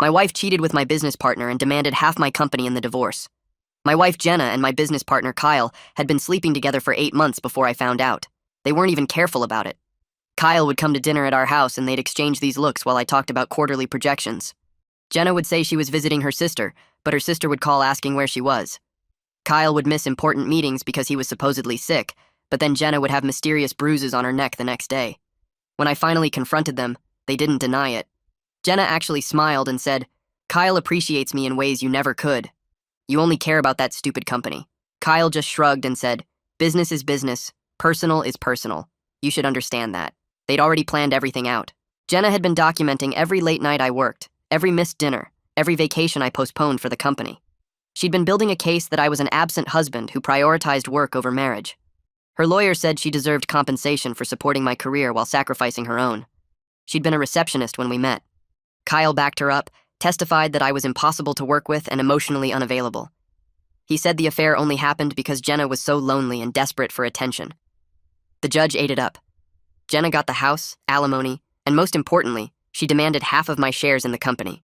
My wife cheated with my business partner and demanded half my company in the divorce. My wife Jenna and my business partner Kyle had been sleeping together for 8 months before I found out. They weren't even careful about it. Kyle would come to dinner at our house and they'd exchange these looks while I talked about quarterly projections. Jenna would say she was visiting her sister, but her sister would call asking where she was. Kyle would miss important meetings because he was supposedly sick, but then Jenna would have mysterious bruises on her neck the next day. When I finally confronted them, they didn't deny it. Jenna actually smiled and said, "Kyle appreciates me in ways you never could. You only care about that stupid company." Kyle just shrugged and said, "Business is business, personal is personal. You should understand that." They'd already planned everything out. Jenna had been documenting every late night I worked, every missed dinner, every vacation I postponed for the company. She'd been building a case that I was an absent husband who prioritized work over marriage. Her lawyer said she deserved compensation for supporting my career while sacrificing her own. She'd been a receptionist when we met. Kyle backed her up, testified that I was impossible to work with and emotionally unavailable. He said the affair only happened because Jenna was so lonely and desperate for attention. The judge ate it up. Jenna got the house, alimony, and most importantly, she demanded half of my shares in the company.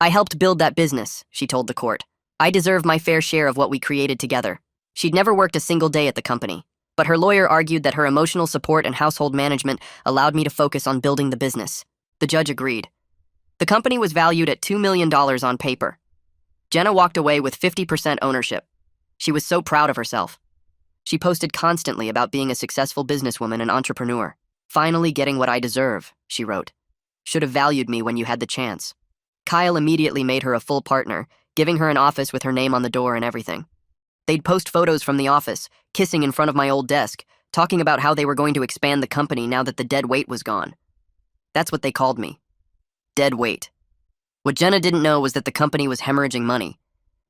"I helped build that business," she told the court. "I deserve my fair share of what we created together." She'd never worked a single day at the company, but her lawyer argued that her emotional support and household management allowed me to focus on building the business. The judge agreed. The company was valued at $2 million on paper. Jenna walked away with 50% ownership. She was so proud of herself. She posted constantly about being a successful businesswoman and entrepreneur. "Finally getting what I deserve," she wrote. "Should have valued me when you had the chance." Kyle immediately made her a full partner, giving her an office with her name on the door and everything. They'd post photos from the office, kissing in front of my old desk, talking about how they were going to expand the company now that the dead weight was gone. That's what they called me. Dead weight. What Jenna didn't know was that the company was hemorrhaging money.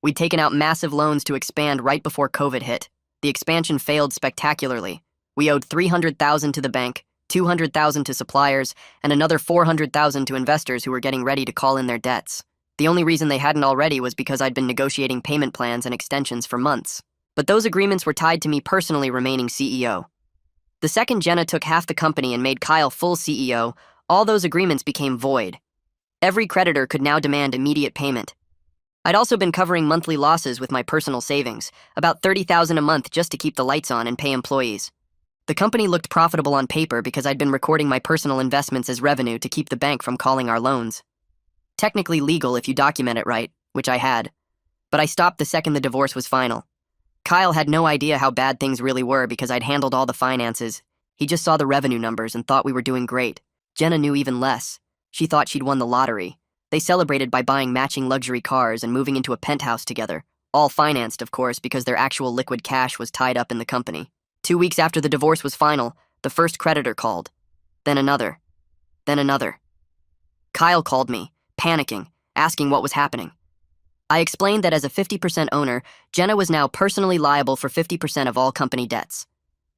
We'd taken out massive loans to expand right before COVID hit. The expansion failed spectacularly. We owed $300,000 to the bank, $200,000 to suppliers, and another $400,000 to investors who were getting ready to call in their debts. The only reason they hadn't already was because I'd been negotiating payment plans and extensions for months. But those agreements were tied to me personally remaining CEO. The second Jenna took half the company and made Kyle full CEO, all those agreements became void. Every creditor could now demand immediate payment. I'd also been covering monthly losses with my personal savings, about $30,000 a month just to keep the lights on and pay employees. The company looked profitable on paper because I'd been recording my personal investments as revenue to keep the bank from calling our loans. Technically legal if you document it right, which I had. But I stopped the second the divorce was final. Kyle had no idea how bad things really were because I'd handled all the finances. He just saw the revenue numbers and thought we were doing great. Jenna knew even less. She thought she'd won the lottery. They celebrated by buying matching luxury cars and moving into a penthouse together, all financed, of course, because their actual liquid cash was tied up in the company. 2 weeks after the divorce was final, the first creditor called. Then another. Then another. Kyle called me, panicking, asking what was happening. I explained that as a 50% owner, Jenna was now personally liable for 50% of all company debts.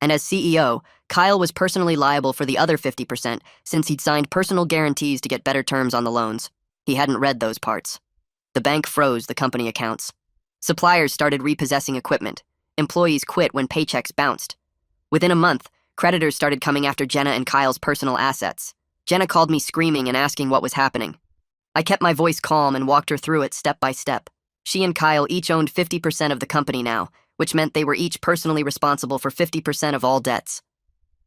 And as CEO, Kyle was personally liable for the other 50% since he'd signed personal guarantees to get better terms on the loans. He hadn't read those parts. The bank froze the company accounts. Suppliers started repossessing equipment. Employees quit when paychecks bounced. Within a month, creditors started coming after Jenna and Kyle's personal assets. Jenna called me screaming and asking what was happening. I kept my voice calm and walked her through it step by step. She and Kyle each owned 50% of the company now, which meant they were each personally responsible for 50% of all debts.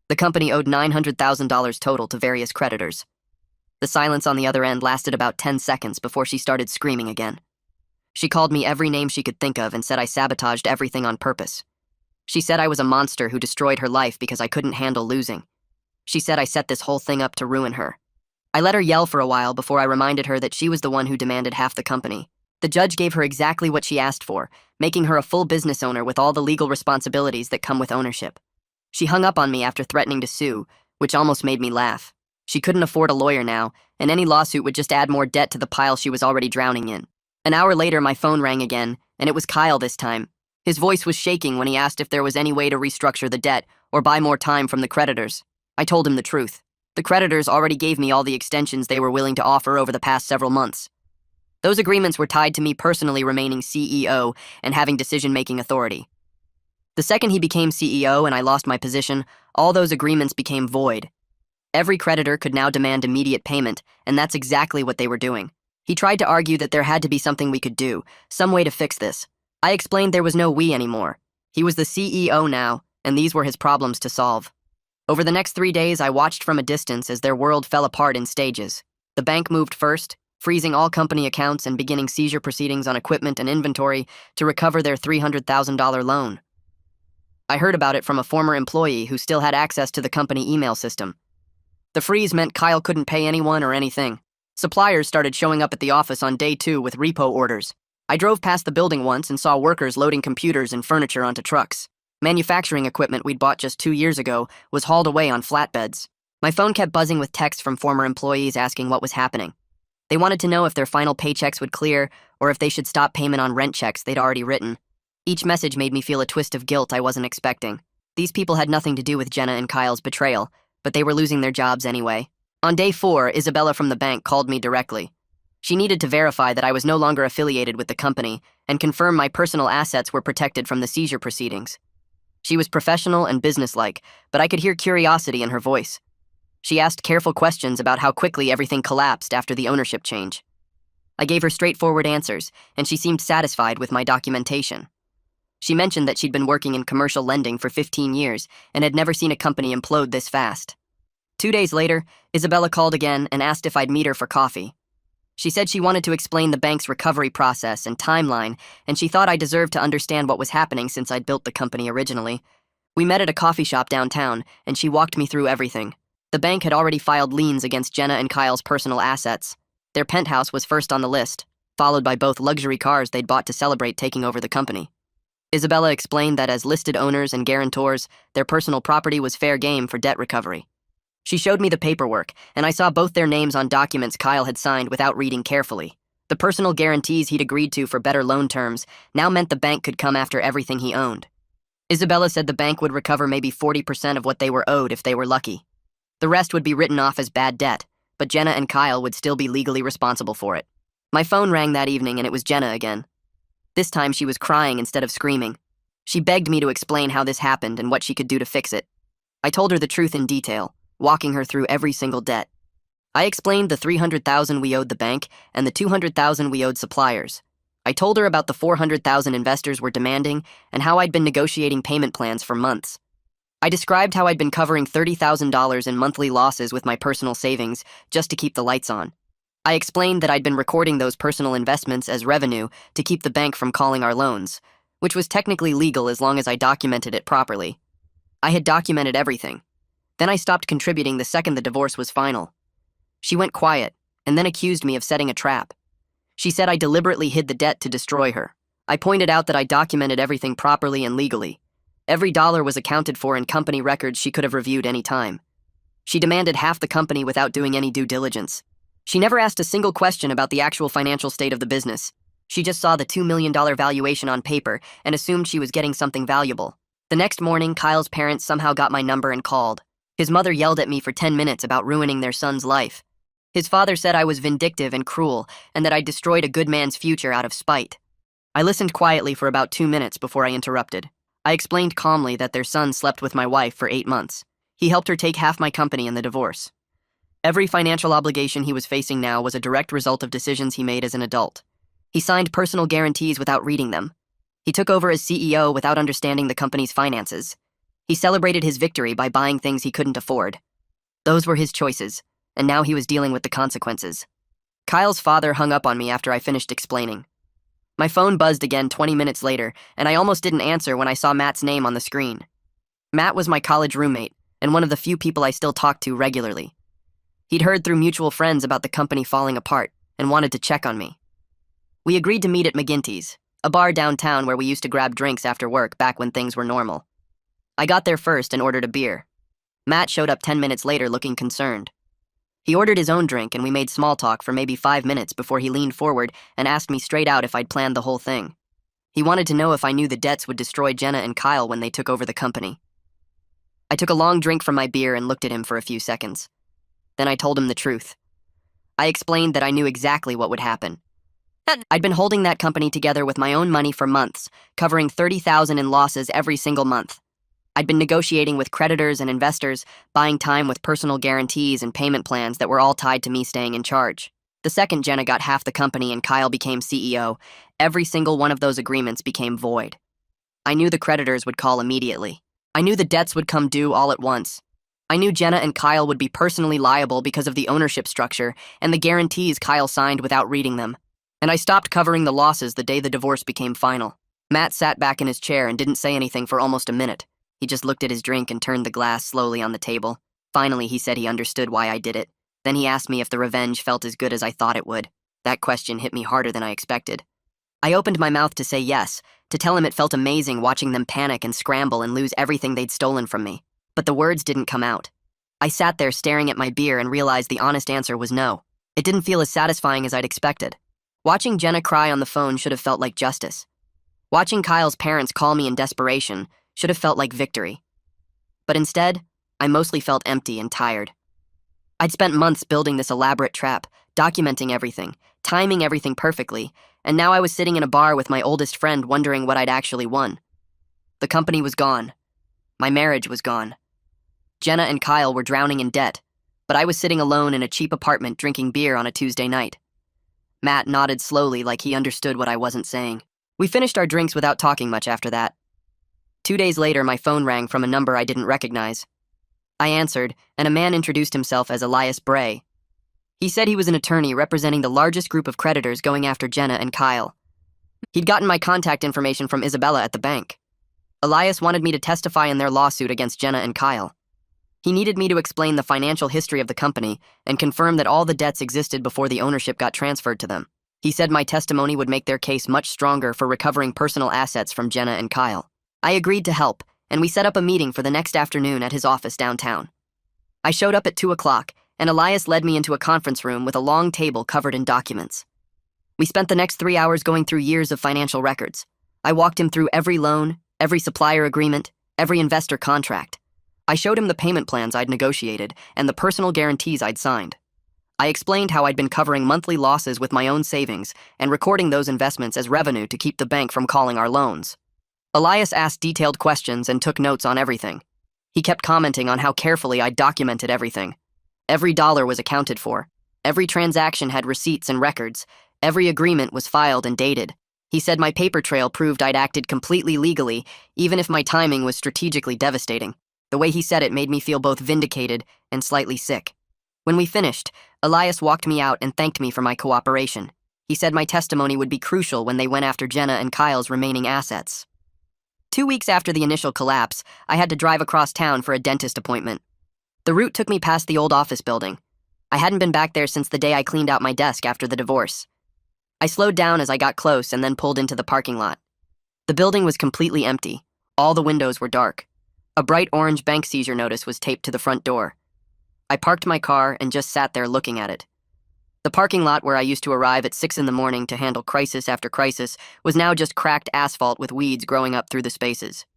The company owed $900,000 total to various creditors. The silence on the other end lasted about 10 seconds before she started screaming again. She called me every name she could think of and said I sabotaged everything on purpose. She said I was a monster who destroyed her life because I couldn't handle losing. She said I set this whole thing up to ruin her. I let her yell for a while before I reminded her that she was the one who demanded half the company. The judge gave her exactly what she asked for, making her a full business owner with all the legal responsibilities that come with ownership. She hung up on me after threatening to sue, which almost made me laugh. She couldn't afford a lawyer now, and any lawsuit would just add more debt to the pile she was already drowning in. An hour later, my phone rang again, and it was Kyle this time. His voice was shaking when he asked if there was any way to restructure the debt or buy more time from the creditors. I told him the truth. The creditors already gave me all the extensions they were willing to offer over the past several months. Those agreements were tied to me personally remaining CEO and having decision-making authority. The second he became CEO and I lost my position, all those agreements became void. Every creditor could now demand immediate payment, and that's exactly what they were doing. He tried to argue that there had to be something we could do, some way to fix this. I explained there was no we anymore. He was the CEO now, and these were his problems to solve. Over the next 3 days, I watched from a distance as their world fell apart in stages. The bank moved first, freezing all company accounts and beginning seizure proceedings on equipment and inventory to recover their $300,000 loan. I heard about it from a former employee who still had access to the company email system. The freeze meant Kyle couldn't pay anyone or anything. Suppliers started showing up at the office on day 2 with repo orders. I drove past the building once and saw workers loading computers and furniture onto trucks. Manufacturing equipment we'd bought just 2 years ago was hauled away on flatbeds. My phone kept buzzing with texts from former employees asking what was happening. They wanted to know if their final paychecks would clear or if they should stop payment on rent checks they'd already written. Each message made me feel a twist of guilt I wasn't expecting. These people had nothing to do with Jenna and Kyle's betrayal, but they were losing their jobs anyway. On day 4, Isabella from the bank called me directly. She needed to verify that I was no longer affiliated with the company and confirm my personal assets were protected from the seizure proceedings. She was professional and businesslike, but I could hear curiosity in her voice. She asked careful questions about how quickly everything collapsed after the ownership change. I gave her straightforward answers, and she seemed satisfied with my documentation. She mentioned that she'd been working in commercial lending for 15 years and had never seen a company implode this fast. 2 days later, Isabella called again and asked if I'd meet her for coffee. She said she wanted to explain the bank's recovery process and timeline, and she thought I deserved to understand what was happening since I'd built the company originally. We met at a coffee shop downtown, and she walked me through everything. The bank had already filed liens against Jenna and Kyle's personal assets. Their penthouse was first on the list, followed by both luxury cars they'd bought to celebrate taking over the company. Isabella explained that as listed owners and guarantors, their personal property was fair game for debt recovery. She showed me the paperwork, and I saw both their names on documents Kyle had signed without reading carefully. The personal guarantees he'd agreed to for better loan terms now meant the bank could come after everything he owned. Isabella said the bank would recover maybe 40% of what they were owed if they were lucky. The rest would be written off as bad debt, but Jenna and Kyle would still be legally responsible for it. My phone rang that evening, and it was Jenna again. This time she was crying instead of screaming. She begged me to explain how this happened and what she could do to fix it. I told her the truth in detail, walking her through every single debt. I explained the $300,000 we owed the bank and the $200,000 we owed suppliers. I told her about the $400,000 investors were demanding and how I'd been negotiating payment plans for months. I described how I'd been covering $30,000 in monthly losses with my personal savings just to keep the lights on. I explained that I'd been recording those personal investments as revenue to keep the bank from calling our loans, which was technically legal as long as I documented it properly. I had documented everything. Then I stopped contributing the second the divorce was final. She went quiet, and then accused me of setting a trap. She said I deliberately hid the debt to destroy her. I pointed out that I documented everything properly and legally. Every dollar was accounted for in company records she could have reviewed any time. She demanded half the company without doing any due diligence. She never asked a single question about the actual financial state of the business. She just saw the $2 million valuation on paper and assumed she was getting something valuable. The next morning, Kyle's parents somehow got my number and called. His mother yelled at me for 10 minutes about ruining their son's life. His father said I was vindictive and cruel and that I destroyed a good man's future out of spite. I listened quietly for about 2 minutes before I interrupted. I explained calmly that their son slept with my wife for 8 months. He helped her take half my company in the divorce. Every financial obligation he was facing now was a direct result of decisions he made as an adult. He signed personal guarantees without reading them. He took over as CEO without understanding the company's finances. He celebrated his victory by buying things he couldn't afford. Those were his choices, and now he was dealing with the consequences. Kyle's father hung up on me after I finished explaining. My phone buzzed again 20 minutes later, and I almost didn't answer when I saw Matt's name on the screen. Matt was my college roommate, and one of the few people I still talked to regularly. He'd heard through mutual friends about the company falling apart and wanted to check on me. We agreed to meet at McGinty's, a bar downtown where we used to grab drinks after work back when things were normal. I got there first and ordered a beer. Matt showed up 10 minutes later looking concerned. He ordered his own drink and we made small talk for maybe 5 minutes before he leaned forward and asked me straight out if I'd planned the whole thing. He wanted to know if I knew the debts would destroy Jenna and Kyle when they took over the company. I took a long drink from my beer and looked at him for a few seconds. Then I told him the truth. I explained that I knew exactly what would happen. I'd been holding that company together with my own money for months, covering $30,000 in losses every single month. I'd been negotiating with creditors and investors, buying time with personal guarantees and payment plans that were all tied to me staying in charge. The second Jenna got half the company and Kyle became CEO, every single one of those agreements became void. I knew the creditors would call immediately. I knew the debts would come due all at once. I knew Jenna and Kyle would be personally liable because of the ownership structure and the guarantees Kyle signed without reading them. And I stopped covering the losses the day the divorce became final. Matt sat back in his chair and didn't say anything for almost a minute. He just looked at his drink and turned the glass slowly on the table. Finally, he said he understood why I did it. Then he asked me if the revenge felt as good as I thought it would. That question hit me harder than I expected. I opened my mouth to say yes, to tell him it felt amazing watching them panic and scramble and lose everything they'd stolen from me. But the words didn't come out. I sat there staring at my beer and realized the honest answer was no. It didn't feel as satisfying as I'd expected. Watching Jenna cry on the phone should have felt like justice. Watching Kyle's parents call me in desperation should have felt like victory. But instead, I mostly felt empty and tired. I'd spent months building this elaborate trap, documenting everything, timing everything perfectly, and now I was sitting in a bar with my oldest friend wondering what I'd actually won. The company was gone. My marriage was gone. Jenna and Kyle were drowning in debt, but I was sitting alone in a cheap apartment drinking beer on a Tuesday night. Matt nodded slowly like he understood what I wasn't saying. We finished our drinks without talking much after that. 2 days later, my phone rang from a number I didn't recognize. I answered, and a man introduced himself as Elias Bray. He said he was an attorney representing the largest group of creditors going after Jenna and Kyle. He'd gotten my contact information from Isabella at the bank. Elias wanted me to testify in their lawsuit against Jenna and Kyle. He needed me to explain the financial history of the company and confirm that all the debts existed before the ownership got transferred to them. He said my testimony would make their case much stronger for recovering personal assets from Jenna and Kyle. I agreed to help, and we set up a meeting for the next afternoon at his office downtown. I showed up at 2 o'clock, and Elias led me into a conference room with a long table covered in documents. We spent the next 3 hours going through years of financial records. I walked him through every loan, every supplier agreement, every investor contract. I showed him the payment plans I'd negotiated and the personal guarantees I'd signed. I explained how I'd been covering monthly losses with my own savings and recording those investments as revenue to keep the bank from calling our loans. Elias asked detailed questions and took notes on everything. He kept commenting on how carefully I documented everything. Every dollar was accounted for. Every transaction had receipts and records. Every agreement was filed and dated. He said my paper trail proved I'd acted completely legally, even if my timing was strategically devastating. The way he said it made me feel both vindicated and slightly sick. When we finished, Elias walked me out and thanked me for my cooperation. He said my testimony would be crucial when they went after Jenna and Kyle's remaining assets. 2 weeks after the initial collapse, I had to drive across town for a dentist appointment. The route took me past the old office building. I hadn't been back there since the day I cleaned out my desk after the divorce. I slowed down as I got close and then pulled into the parking lot. The building was completely empty. All the windows were dark. A bright orange bank seizure notice was taped to the front door. I parked my car and just sat there looking at it. The parking lot where I used to arrive at 6 in the morning to handle crisis after crisis was now just cracked asphalt with weeds growing up through the spaces.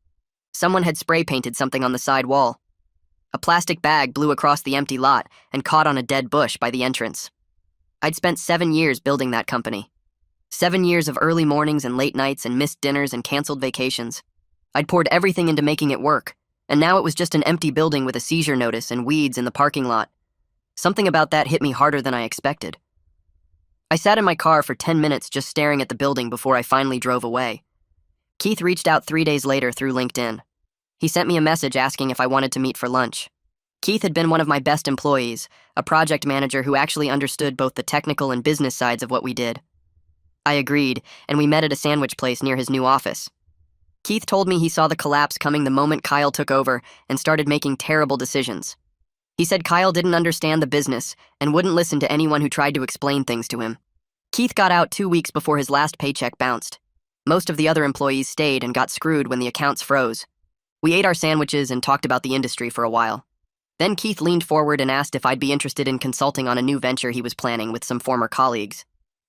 Someone had spray painted something on the side wall. A plastic bag blew across the empty lot and caught on a dead bush by the entrance. I'd spent 7 years building that company. 7 years of early mornings and late nights and missed dinners and canceled vacations. I'd poured everything into making it work, and now it was just an empty building with a seizure notice and weeds in the parking lot. Something about that hit me harder than I expected. I sat in my car for 10 minutes just staring at the building before I finally drove away. Keith reached out 3 days later through LinkedIn. He sent me a message asking if I wanted to meet for lunch. Keith had been one of my best employees, a project manager who actually understood both the technical and business sides of what we did. I agreed, and we met at a sandwich place near his new office. Keith told me he saw the collapse coming the moment Kyle took over and started making terrible decisions. He said Kyle didn't understand the business and wouldn't listen to anyone who tried to explain things to him. Keith got out 2 weeks before his last paycheck bounced. Most of the other employees stayed and got screwed when the accounts froze. We ate our sandwiches and talked about the industry for a while. Then Keith leaned forward and asked if I'd be interested in consulting on a new venture he was planning with some former colleagues.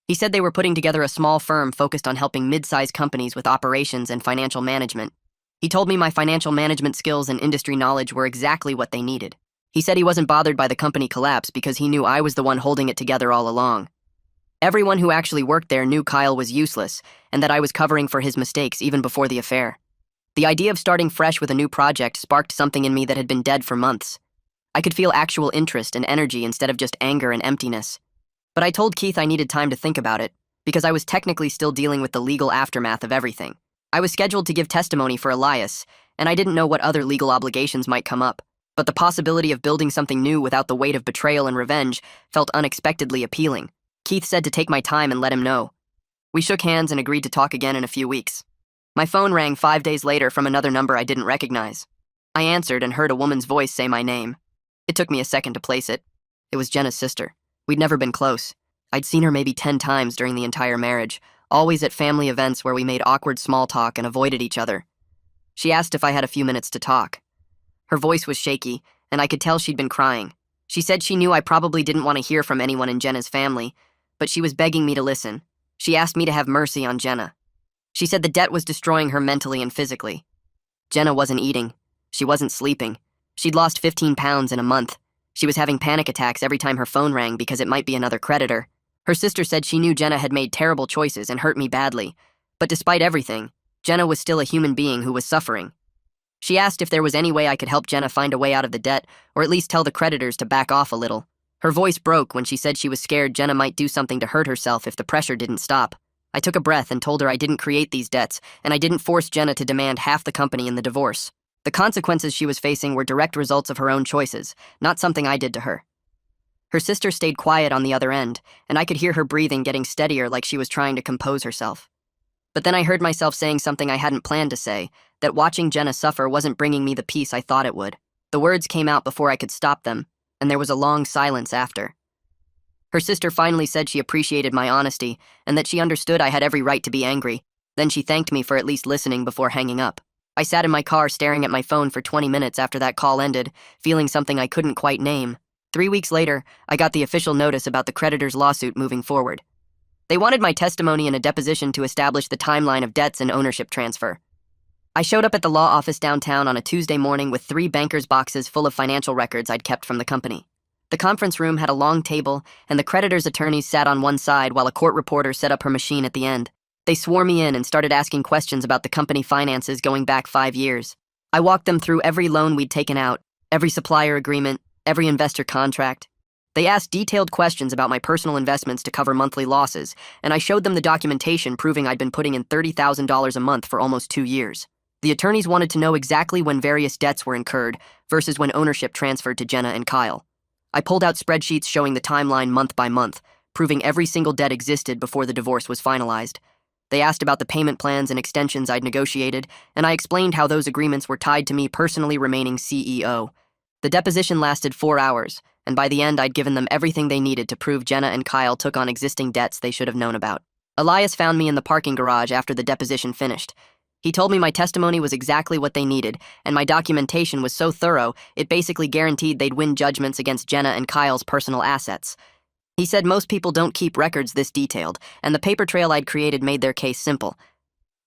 He said they were putting together a small firm focused on helping mid-sized companies with operations and financial management. He told me my financial management skills and industry knowledge were exactly what they needed. He said he wasn't bothered by the company collapse because he knew I was the one holding it together all along. Everyone who actually worked there knew Kyle was useless and that I was covering for his mistakes even before the affair. The idea of starting fresh with a new project sparked something in me that had been dead for months. I could feel actual interest and energy instead of just anger and emptiness. But I told Keith I needed time to think about it, because I was technically still dealing with the legal aftermath of everything. I was scheduled to give testimony for Elias, and I didn't know what other legal obligations might come up. But the possibility of building something new without the weight of betrayal and revenge felt unexpectedly appealing. Keith said to take my time and let him know. We shook hands and agreed to talk again in a few weeks. My phone rang 5 days later from another number I didn't recognize. I answered and heard a woman's voice say my name. It took me a second to place it. It was Jenna's sister. We'd never been close. I'd seen her maybe 10 times during the entire marriage, always at family events where we made awkward small talk and avoided each other. She asked if I had a few minutes to talk. Her voice was shaky, and I could tell she'd been crying. She said she knew I probably didn't want to hear from anyone in Jenna's family, but she was begging me to listen. She asked me to have mercy on Jenna. She said the debt was destroying her mentally and physically. Jenna wasn't eating. She wasn't sleeping. She'd lost 15 pounds in a month. She was having panic attacks every time her phone rang because it might be another creditor. Her sister said she knew Jenna had made terrible choices and hurt me badly. But despite everything, Jenna was still a human being who was suffering. She asked if there was any way I could help Jenna find a way out of the debt, or at least tell the creditors to back off a little. Her voice broke when she said she was scared Jenna might do something to hurt herself if the pressure didn't stop. I took a breath and told her I didn't create these debts, and I didn't force Jenna to demand half the company in the divorce. The consequences she was facing were direct results of her own choices, not something I did to her. Her sister stayed quiet on the other end, and I could hear her breathing getting steadier like she was trying to compose herself. But then I heard myself saying something I hadn't planned to say, that watching Jenna suffer wasn't bringing me the peace I thought it would. The words came out before I could stop them, and there was a long silence after. Her sister finally said she appreciated my honesty, and that she understood I had every right to be angry. Then she thanked me for at least listening before hanging up. I sat in my car staring at my phone for 20 minutes after that call ended, feeling something I couldn't quite name. 3 weeks later, I got the official notice about the creditor's lawsuit moving forward. They wanted my testimony in a deposition to establish the timeline of debts and ownership transfer. I showed up at the law office downtown on a Tuesday morning with 3 banker's boxes full of financial records I'd kept from the company. The conference room had a long table, and the creditor's attorneys sat on one side while a court reporter set up her machine at the end. They swore me in and started asking questions about the company finances going back 5 years. I walked them through every loan we'd taken out, every supplier agreement, every investor contract. They asked detailed questions about my personal investments to cover monthly losses, and I showed them the documentation proving I'd been putting in $30,000 a month for almost 2 years. The attorneys wanted to know exactly when various debts were incurred versus when ownership transferred to Jenna and Kyle. I pulled out spreadsheets showing the timeline month by month, proving every single debt existed before the divorce was finalized. They asked about the payment plans and extensions I'd negotiated, and I explained how those agreements were tied to me personally remaining CEO. The deposition lasted 4 hours, and by the end I'd given them everything they needed to prove Jenna and Kyle took on existing debts they should have known about. Elias found me in the parking garage after the deposition finished. He told me my testimony was exactly what they needed, and my documentation was so thorough it basically guaranteed they'd win judgments against Jenna and Kyle's personal assets. He said most people don't keep records this detailed, and the paper trail I'd created made their case simple.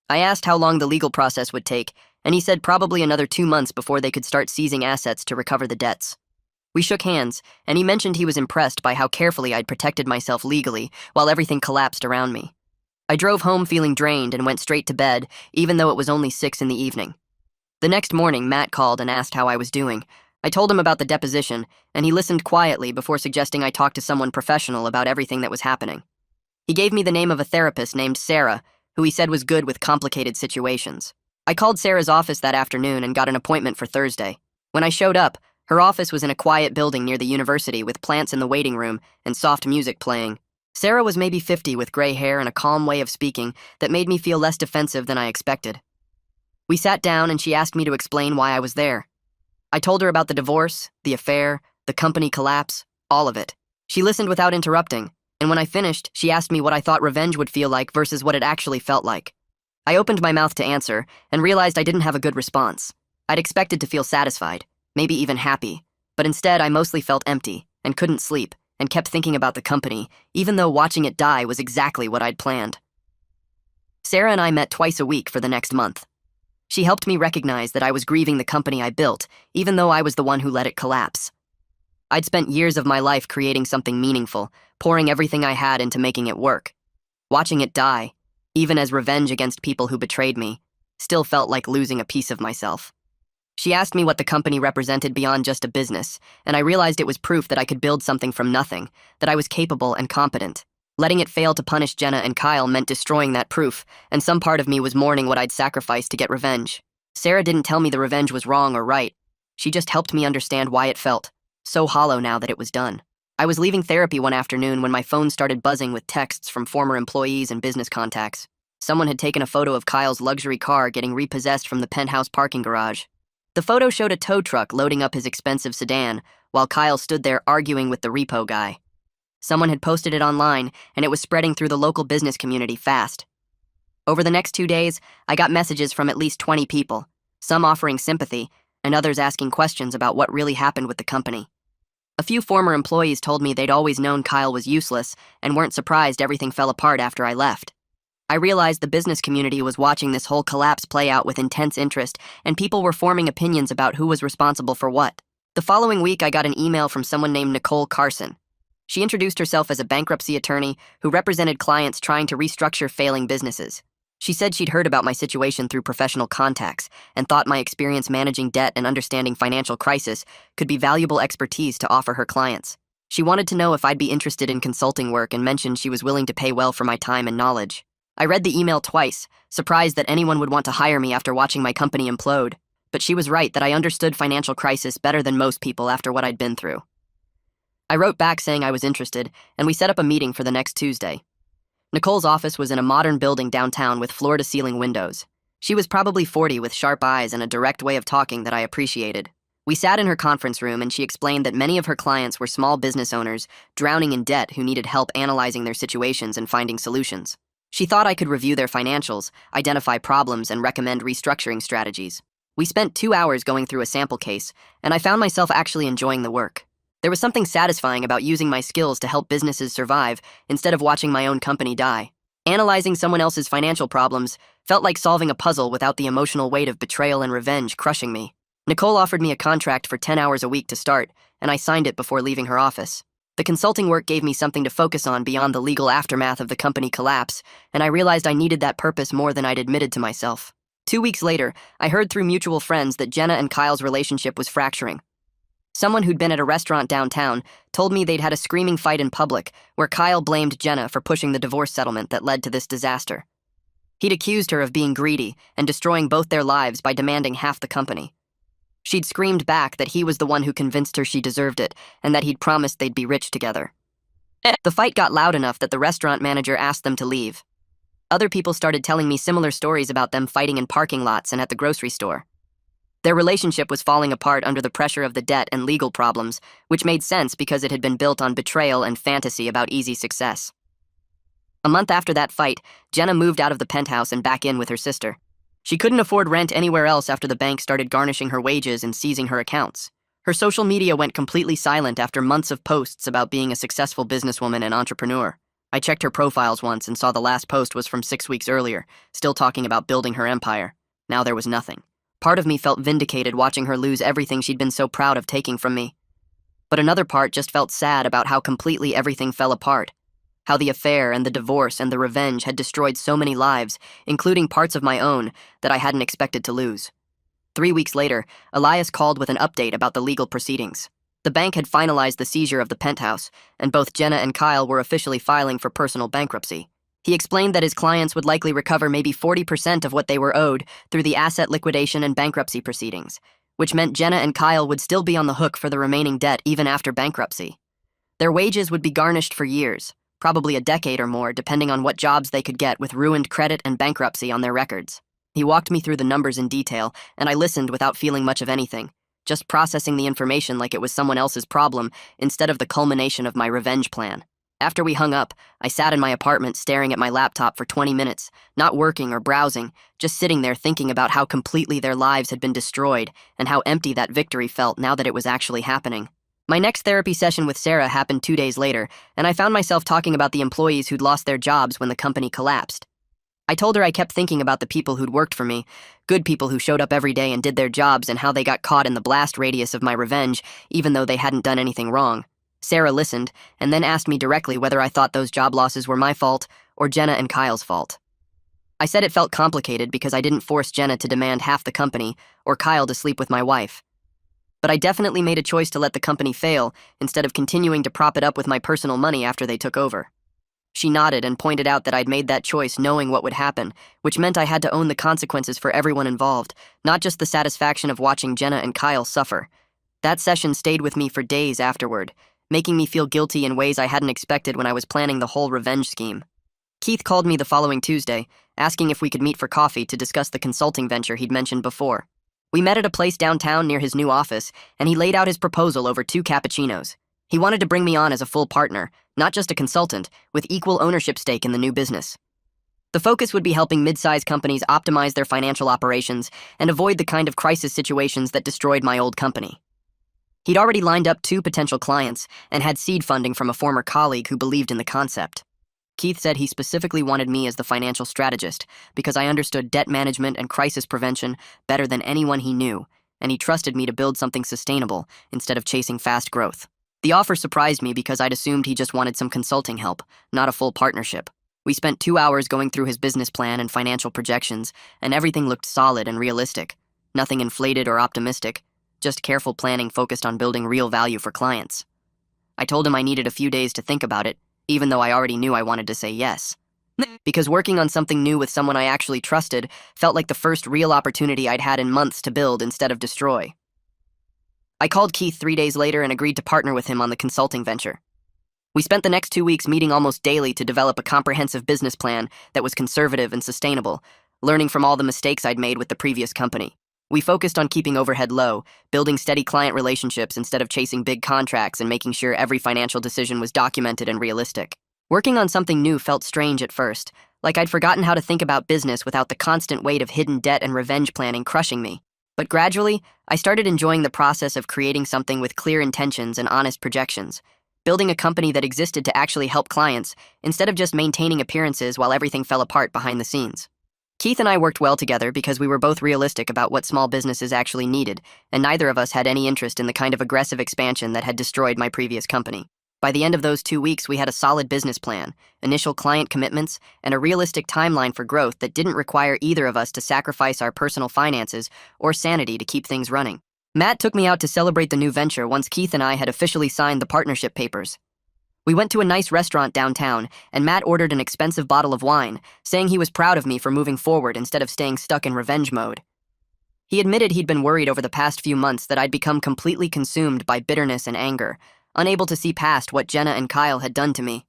I asked how long the legal process would take, and he said probably another 2 months before they could start seizing assets to recover the debts. We shook hands, and he mentioned he was impressed by how carefully I'd protected myself legally while everything collapsed around me. I drove home feeling drained and went straight to bed, even though it was only 6 in the evening. The next morning, Matt called and asked how I was doing. I told him about the deposition, and he listened quietly before suggesting I talk to someone professional about everything that was happening. He gave me the name of a therapist named Sarah, who he said was good with complicated situations. I called Sarah's office that afternoon and got an appointment for Thursday. When I showed up, her office was in a quiet building near the university with plants in the waiting room and soft music playing. Sarah was maybe 50 with gray hair and a calm way of speaking that made me feel less defensive than I expected. We sat down and she asked me to explain why I was there. I told her about the divorce, the affair, the company collapse, all of it. She listened without interrupting, and when I finished, she asked me what I thought revenge would feel like versus what it actually felt like. I opened my mouth to answer and realized I didn't have a good response. I'd expected to feel satisfied, maybe even happy, but instead I mostly felt empty and couldn't sleep and kept thinking about the company, even though watching it die was exactly what I'd planned. Sarah and I met twice a week for the next month. She helped me recognize that I was grieving the company I built, even though I was the one who let it collapse. I'd spent years of my life creating something meaningful, pouring everything I had into making it work. Watching it die, even as revenge against people who betrayed me, still felt like losing a piece of myself. She asked me what the company represented beyond just a business, and I realized it was proof that I could build something from nothing, that I was capable and competent. Letting it fail to punish Jenna and Kyle meant destroying that proof, and some part of me was mourning what I'd sacrificed to get revenge. Sarah didn't tell me the revenge was wrong or right. She just helped me understand why it felt so hollow now that it was done. I was leaving therapy one afternoon when my phone started buzzing with texts from former employees and business contacts. Someone had taken a photo of Kyle's luxury car getting repossessed from the penthouse parking garage. The photo showed a tow truck loading up his expensive sedan, while Kyle stood there arguing with the repo guy. Someone had posted it online, and it was spreading through the local business community fast. Over the next 2 days, I got messages from at least 20 people, some offering sympathy, and others asking questions about what really happened with the company. A few former employees told me they'd always known Kyle was useless and weren't surprised everything fell apart after I left. I realized the business community was watching this whole collapse play out with intense interest, and people were forming opinions about who was responsible for what. The following week, I got an email from someone named Nicole Carson. She introduced herself as a bankruptcy attorney who represented clients trying to restructure failing businesses. She said she'd heard about my situation through professional contacts and thought my experience managing debt and understanding financial crisis could be valuable expertise to offer her clients. She wanted to know if I'd be interested in consulting work and mentioned she was willing to pay well for my time and knowledge. I read the email twice, surprised that anyone would want to hire me after watching my company implode, but she was right that I understood financial crisis better than most people after what I'd been through. I wrote back saying I was interested, and we set up a meeting for the next Tuesday. Nicole's office was in a modern building downtown with floor-to-ceiling windows. She was probably 40 with sharp eyes and a direct way of talking that I appreciated. We sat in her conference room and she explained that many of her clients were small business owners drowning in debt who needed help analyzing their situations and finding solutions. She thought I could review their financials, identify problems, and recommend restructuring strategies. We spent 2 hours going through a sample case, and I found myself actually enjoying the work. There was something satisfying about using my skills to help businesses survive instead of watching my own company die. Analyzing someone else's financial problems felt like solving a puzzle without the emotional weight of betrayal and revenge crushing me. Nicole offered me a contract for 10 hours a week to start, and I signed it before leaving her office. The consulting work gave me something to focus on beyond the legal aftermath of the company collapse, and I realized I needed that purpose more than I'd admitted to myself. 2 weeks later, I heard through mutual friends that Jenna and Kyle's relationship was fracturing. Someone who'd been at a restaurant downtown told me they'd had a screaming fight in public where Kyle blamed Jenna for pushing the divorce settlement that led to this disaster. He'd accused her of being greedy and destroying both their lives by demanding half the company. She'd screamed back that he was the one who convinced her she deserved it and that he'd promised they'd be rich together. The fight got loud enough that the restaurant manager asked them to leave. Other people started telling me similar stories about them fighting in parking lots and at the grocery store. Their relationship was falling apart under the pressure of the debt and legal problems, which made sense because it had been built on betrayal and fantasy about easy success. A month after that fight, Jenna moved out of the penthouse and back in with her sister. She couldn't afford rent anywhere else after the bank started garnishing her wages and seizing her accounts. Her social media went completely silent after months of posts about being a successful businesswoman and entrepreneur. I checked her profiles once and saw the last post was from 6 weeks earlier, still talking about building her empire. Now there was nothing. Part of me felt vindicated watching her lose everything she'd been so proud of taking from me. But another part just felt sad about how completely everything fell apart. How the affair and the divorce and the revenge had destroyed so many lives, including parts of my own, that I hadn't expected to lose. 3 weeks later, Elias called with an update about the legal proceedings. The bank had finalized the seizure of the penthouse, and both Jenna and Kyle were officially filing for personal bankruptcy. He explained that his clients would likely recover maybe 40% of what they were owed through the asset liquidation and bankruptcy proceedings, which meant Jenna and Kyle would still be on the hook for the remaining debt even after bankruptcy. Their wages would be garnished for years, probably a decade or more, depending on what jobs they could get with ruined credit and bankruptcy on their records. He walked me through the numbers in detail, and I listened without feeling much of anything, just processing the information like it was someone else's problem instead of the culmination of my revenge plan. After we hung up, I sat in my apartment staring at my laptop for 20 minutes, not working or browsing, just sitting there thinking about how completely their lives had been destroyed and how empty that victory felt now that it was actually happening. My next therapy session with Sarah happened 2 days later, and I found myself talking about the employees who'd lost their jobs when the company collapsed. I told her I kept thinking about the people who'd worked for me, good people who showed up every day and did their jobs, and how they got caught in the blast radius of my revenge, even though they hadn't done anything wrong. Sarah listened, and then asked me directly whether I thought those job losses were my fault or Jenna and Kyle's fault. I said it felt complicated because I didn't force Jenna to demand half the company or Kyle to sleep with my wife. But I definitely made a choice to let the company fail instead of continuing to prop it up with my personal money after they took over. She nodded and pointed out that I'd made that choice knowing what would happen, which meant I had to own the consequences for everyone involved, not just the satisfaction of watching Jenna and Kyle suffer. That session stayed with me for days afterward, making me feel guilty in ways I hadn't expected when I was planning the whole revenge scheme. Keith called me the following Tuesday, asking if we could meet for coffee to discuss the consulting venture he'd mentioned before. We met at a place downtown near his new office, and he laid out his proposal over 2 cappuccinos. He wanted to bring me on as a full partner, not just a consultant, with equal ownership stake in the new business. The focus would be helping mid-sized companies optimize their financial operations and avoid the kind of crisis situations that destroyed my old company. He'd already lined up 2 potential clients and had seed funding from a former colleague who believed in the concept. Keith said he specifically wanted me as the financial strategist because I understood debt management and crisis prevention better than anyone he knew, and he trusted me to build something sustainable instead of chasing fast growth. The offer surprised me because I'd assumed he just wanted some consulting help, not a full partnership. We spent 2 hours going through his business plan and financial projections, and everything looked solid and realistic. Nothing inflated or optimistic, just careful planning focused on building real value for clients. I told him I needed a few days to think about it, even though I already knew I wanted to say yes. Because working on something new with someone I actually trusted felt like the first real opportunity I'd had in months to build instead of destroy. I called Keith 3 days later and agreed to partner with him on the consulting venture. We spent the next 2 weeks meeting almost daily to develop a comprehensive business plan that was conservative and sustainable, learning from all the mistakes I'd made with the previous company. We focused on keeping overhead low, building steady client relationships instead of chasing big contracts, and making sure every financial decision was documented and realistic. Working on something new felt strange at first, like I'd forgotten how to think about business without the constant weight of hidden debt and revenge planning crushing me. But gradually, I started enjoying the process of creating something with clear intentions and honest projections, building a company that existed to actually help clients instead of just maintaining appearances while everything fell apart behind the scenes. Keith and I worked well together because we were both realistic about what small businesses actually needed, and neither of us had any interest in the kind of aggressive expansion that had destroyed my previous company. By the end of those 2 weeks, we had a solid business plan, initial client commitments, and a realistic timeline for growth that didn't require either of us to sacrifice our personal finances or sanity to keep things running. Matt took me out to celebrate the new venture once Keith and I had officially signed the partnership papers. We went to a nice restaurant downtown, and Matt ordered an expensive bottle of wine, saying he was proud of me for moving forward instead of staying stuck in revenge mode. He admitted he'd been worried over the past few months that I'd become completely consumed by bitterness and anger, unable to see past what Jenna and Kyle had done to me.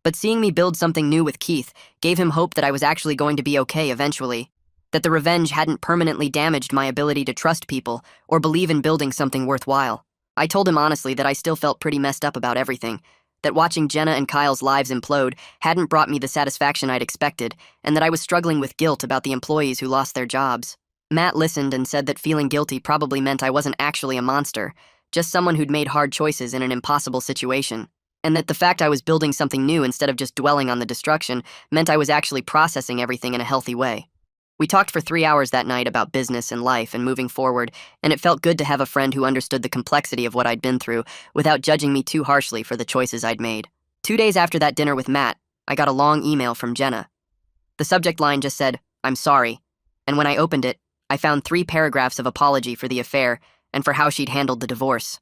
But seeing me build something new with Keith gave him hope that I was actually going to be okay eventually, that the revenge hadn't permanently damaged my ability to trust people or believe in building something worthwhile. I told him honestly that I still felt pretty messed up about everything, that watching Jenna and Kyle's lives implode hadn't brought me the satisfaction I'd expected, and that I was struggling with guilt about the employees who lost their jobs. Matt listened and said that feeling guilty probably meant I wasn't actually a monster, just someone who'd made hard choices in an impossible situation, and that the fact I was building something new instead of just dwelling on the destruction meant I was actually processing everything in a healthy way. We talked for 3 hours that night about business and life and moving forward, and it felt good to have a friend who understood the complexity of what I'd been through without judging me too harshly for the choices I'd made. 2 days after that dinner with Matt, I got a long email from Jenna. The subject line just said, "I'm sorry," and when I opened it, I found 3 paragraphs of apology for the affair and for how she'd handled the divorce.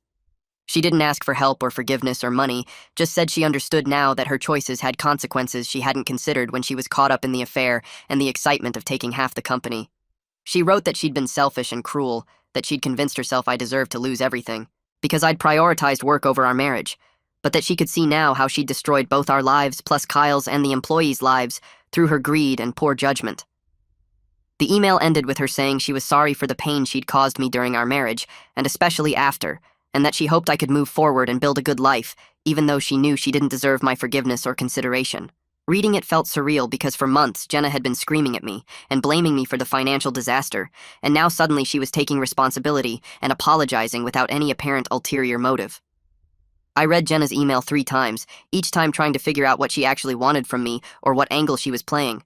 She didn't ask for help or forgiveness or money, just said she understood now that her choices had consequences she hadn't considered when she was caught up in the affair and the excitement of taking half the company. She wrote that she'd been selfish and cruel, that she'd convinced herself I deserved to lose everything, because I'd prioritized work over our marriage, but that she could see now how she'd destroyed both our lives plus Kyle's and the employees' lives through her greed and poor judgment. The email ended with her saying she was sorry for the pain she'd caused me during our marriage, and especially after, and that she hoped I could move forward and build a good life, even though she knew she didn't deserve my forgiveness or consideration. Reading it felt surreal because for months Jenna had been screaming at me and blaming me for the financial disaster, and now suddenly she was taking responsibility and apologizing without any apparent ulterior motive. I read Jenna's email 3 times, each time trying to figure out what she actually wanted from me or what angle she was playing.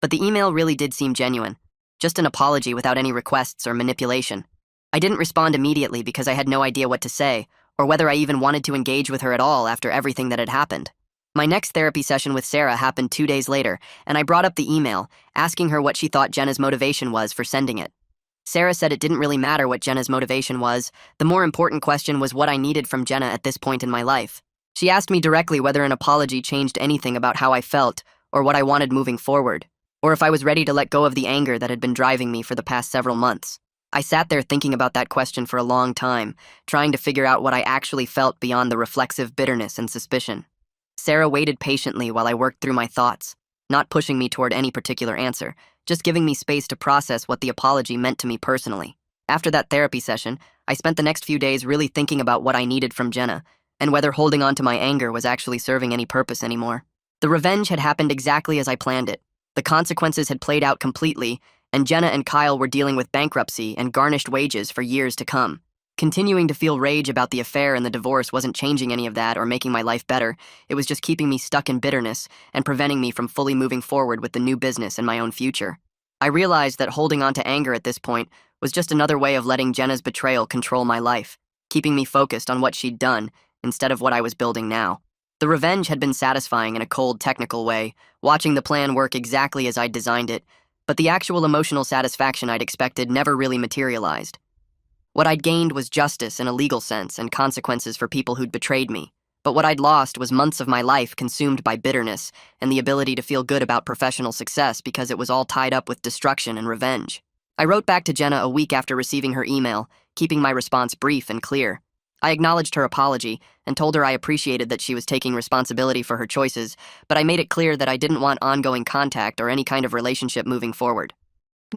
But the email really did seem genuine, just an apology without any requests or manipulation. I didn't respond immediately because I had no idea what to say, or whether I even wanted to engage with her at all after everything that had happened. My next therapy session with Sarah happened 2 days later, and I brought up the email, asking her what she thought Jenna's motivation was for sending it. Sarah said it didn't really matter what Jenna's motivation was. The more important question was what I needed from Jenna at this point in my life. She asked me directly whether an apology changed anything about how I felt or what I wanted moving forward, or if I was ready to let go of the anger that had been driving me for the past several months. I sat there thinking about that question for a long time, trying to figure out what I actually felt beyond the reflexive bitterness and suspicion. Sarah waited patiently while I worked through my thoughts, not pushing me toward any particular answer, just giving me space to process what the apology meant to me personally. After that therapy session, I spent the next few days really thinking about what I needed from Jenna, and whether holding on to my anger was actually serving any purpose anymore. The revenge had happened exactly as I planned it. The consequences had played out completely, and Jenna and Kyle were dealing with bankruptcy and garnished wages for years to come. Continuing to feel rage about the affair and the divorce wasn't changing any of that or making my life better. It was just keeping me stuck in bitterness and preventing me from fully moving forward with the new business and my own future. I realized that holding on to anger at this point was just another way of letting Jenna's betrayal control my life, keeping me focused on what she'd done instead of what I was building now. The revenge had been satisfying in a cold, technical way, watching the plan work exactly as I'd designed it, but the actual emotional satisfaction I'd expected never really materialized. What I'd gained was justice in a legal sense and consequences for people who'd betrayed me, but what I'd lost was months of my life consumed by bitterness and the ability to feel good about professional success because it was all tied up with destruction and revenge. I wrote back to Jenna a week after receiving her email, keeping my response brief and clear. I acknowledged her apology and told her I appreciated that she was taking responsibility for her choices, but I made it clear that I didn't want ongoing contact or any kind of relationship moving forward.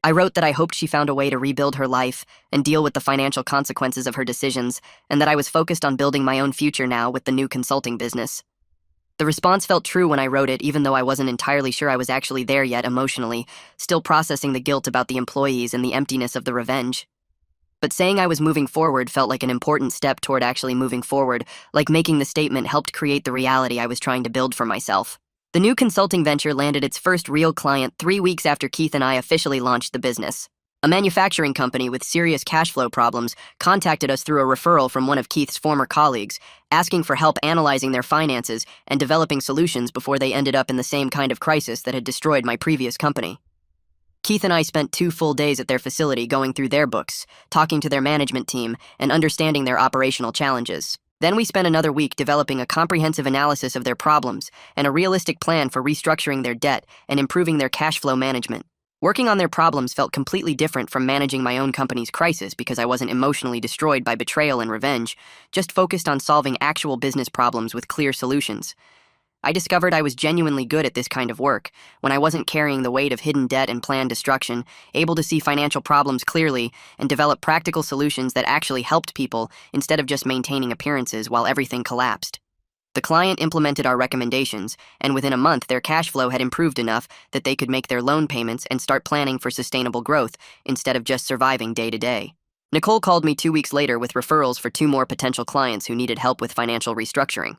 I wrote that I hoped she found a way to rebuild her life and deal with the financial consequences of her decisions, and that I was focused on building my own future now with the new consulting business. The response felt true when I wrote it, even though I wasn't entirely sure I was actually there yet emotionally, still processing the guilt about the employees and the emptiness of the revenge. But saying I was moving forward felt like an important step toward actually moving forward, like making the statement helped create the reality I was trying to build for myself. The new consulting venture landed its first real client 3 weeks after Keith and I officially launched the business. A manufacturing company with serious cash flow problems contacted us through a referral from one of Keith's former colleagues, asking for help analyzing their finances and developing solutions before they ended up in the same kind of crisis that had destroyed my previous company. Keith and I spent 2 full days at their facility going through their books, talking to their management team, and understanding their operational challenges. Then we spent another week developing a comprehensive analysis of their problems and a realistic plan for restructuring their debt and improving their cash flow management. Working on their problems felt completely different from managing my own company's crisis because I wasn't emotionally destroyed by betrayal and revenge, just focused on solving actual business problems with clear solutions. I discovered I was genuinely good at this kind of work, when I wasn't carrying the weight of hidden debt and planned destruction, able to see financial problems clearly, and develop practical solutions that actually helped people instead of just maintaining appearances while everything collapsed. The client implemented our recommendations, and within a month their cash flow had improved enough that they could make their loan payments and start planning for sustainable growth instead of just surviving day to day. Nicole called me 2 weeks later with referrals for 2 more potential clients who needed help with financial restructuring.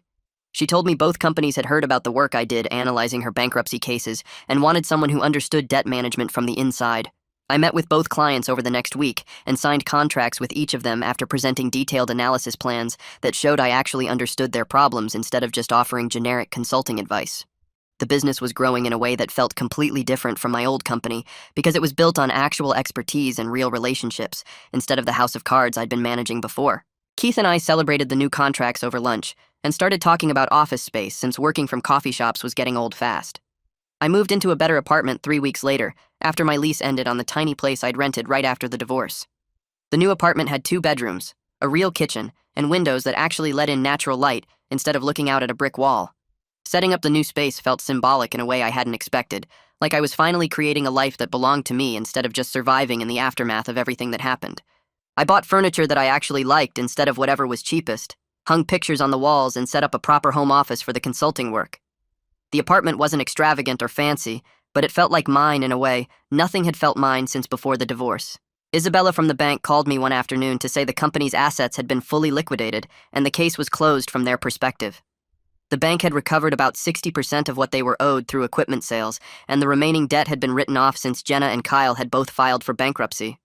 She told me both companies had heard about the work I did analyzing her bankruptcy cases and wanted someone who understood debt management from the inside. I met with both clients over the next week and signed contracts with each of them after presenting detailed analysis plans that showed I actually understood their problems instead of just offering generic consulting advice. The business was growing in a way that felt completely different from my old company because it was built on actual expertise and real relationships instead of the house of cards I'd been managing before. Keith and I celebrated the new contracts over lunch and started talking about office space since working from coffee shops was getting old fast. I moved into a better apartment 3 weeks later, after my lease ended on the tiny place I'd rented right after the divorce. The new apartment had 2 bedrooms, a real kitchen, and windows that actually let in natural light instead of looking out at a brick wall. Setting up the new space felt symbolic in a way I hadn't expected, like I was finally creating a life that belonged to me instead of just surviving in the aftermath of everything that happened. I bought furniture that I actually liked instead of whatever was cheapest, hung pictures on the walls, and set up a proper home office for the consulting work. The apartment wasn't extravagant or fancy, but it felt like mine in a way nothing had felt mine since before the divorce. Isabella from the bank called me one afternoon to say the company's assets had been fully liquidated and the case was closed from their perspective. The bank had recovered about 60% of what they were owed through equipment sales, and the remaining debt had been written off since Jenna and Kyle had both filed for bankruptcy.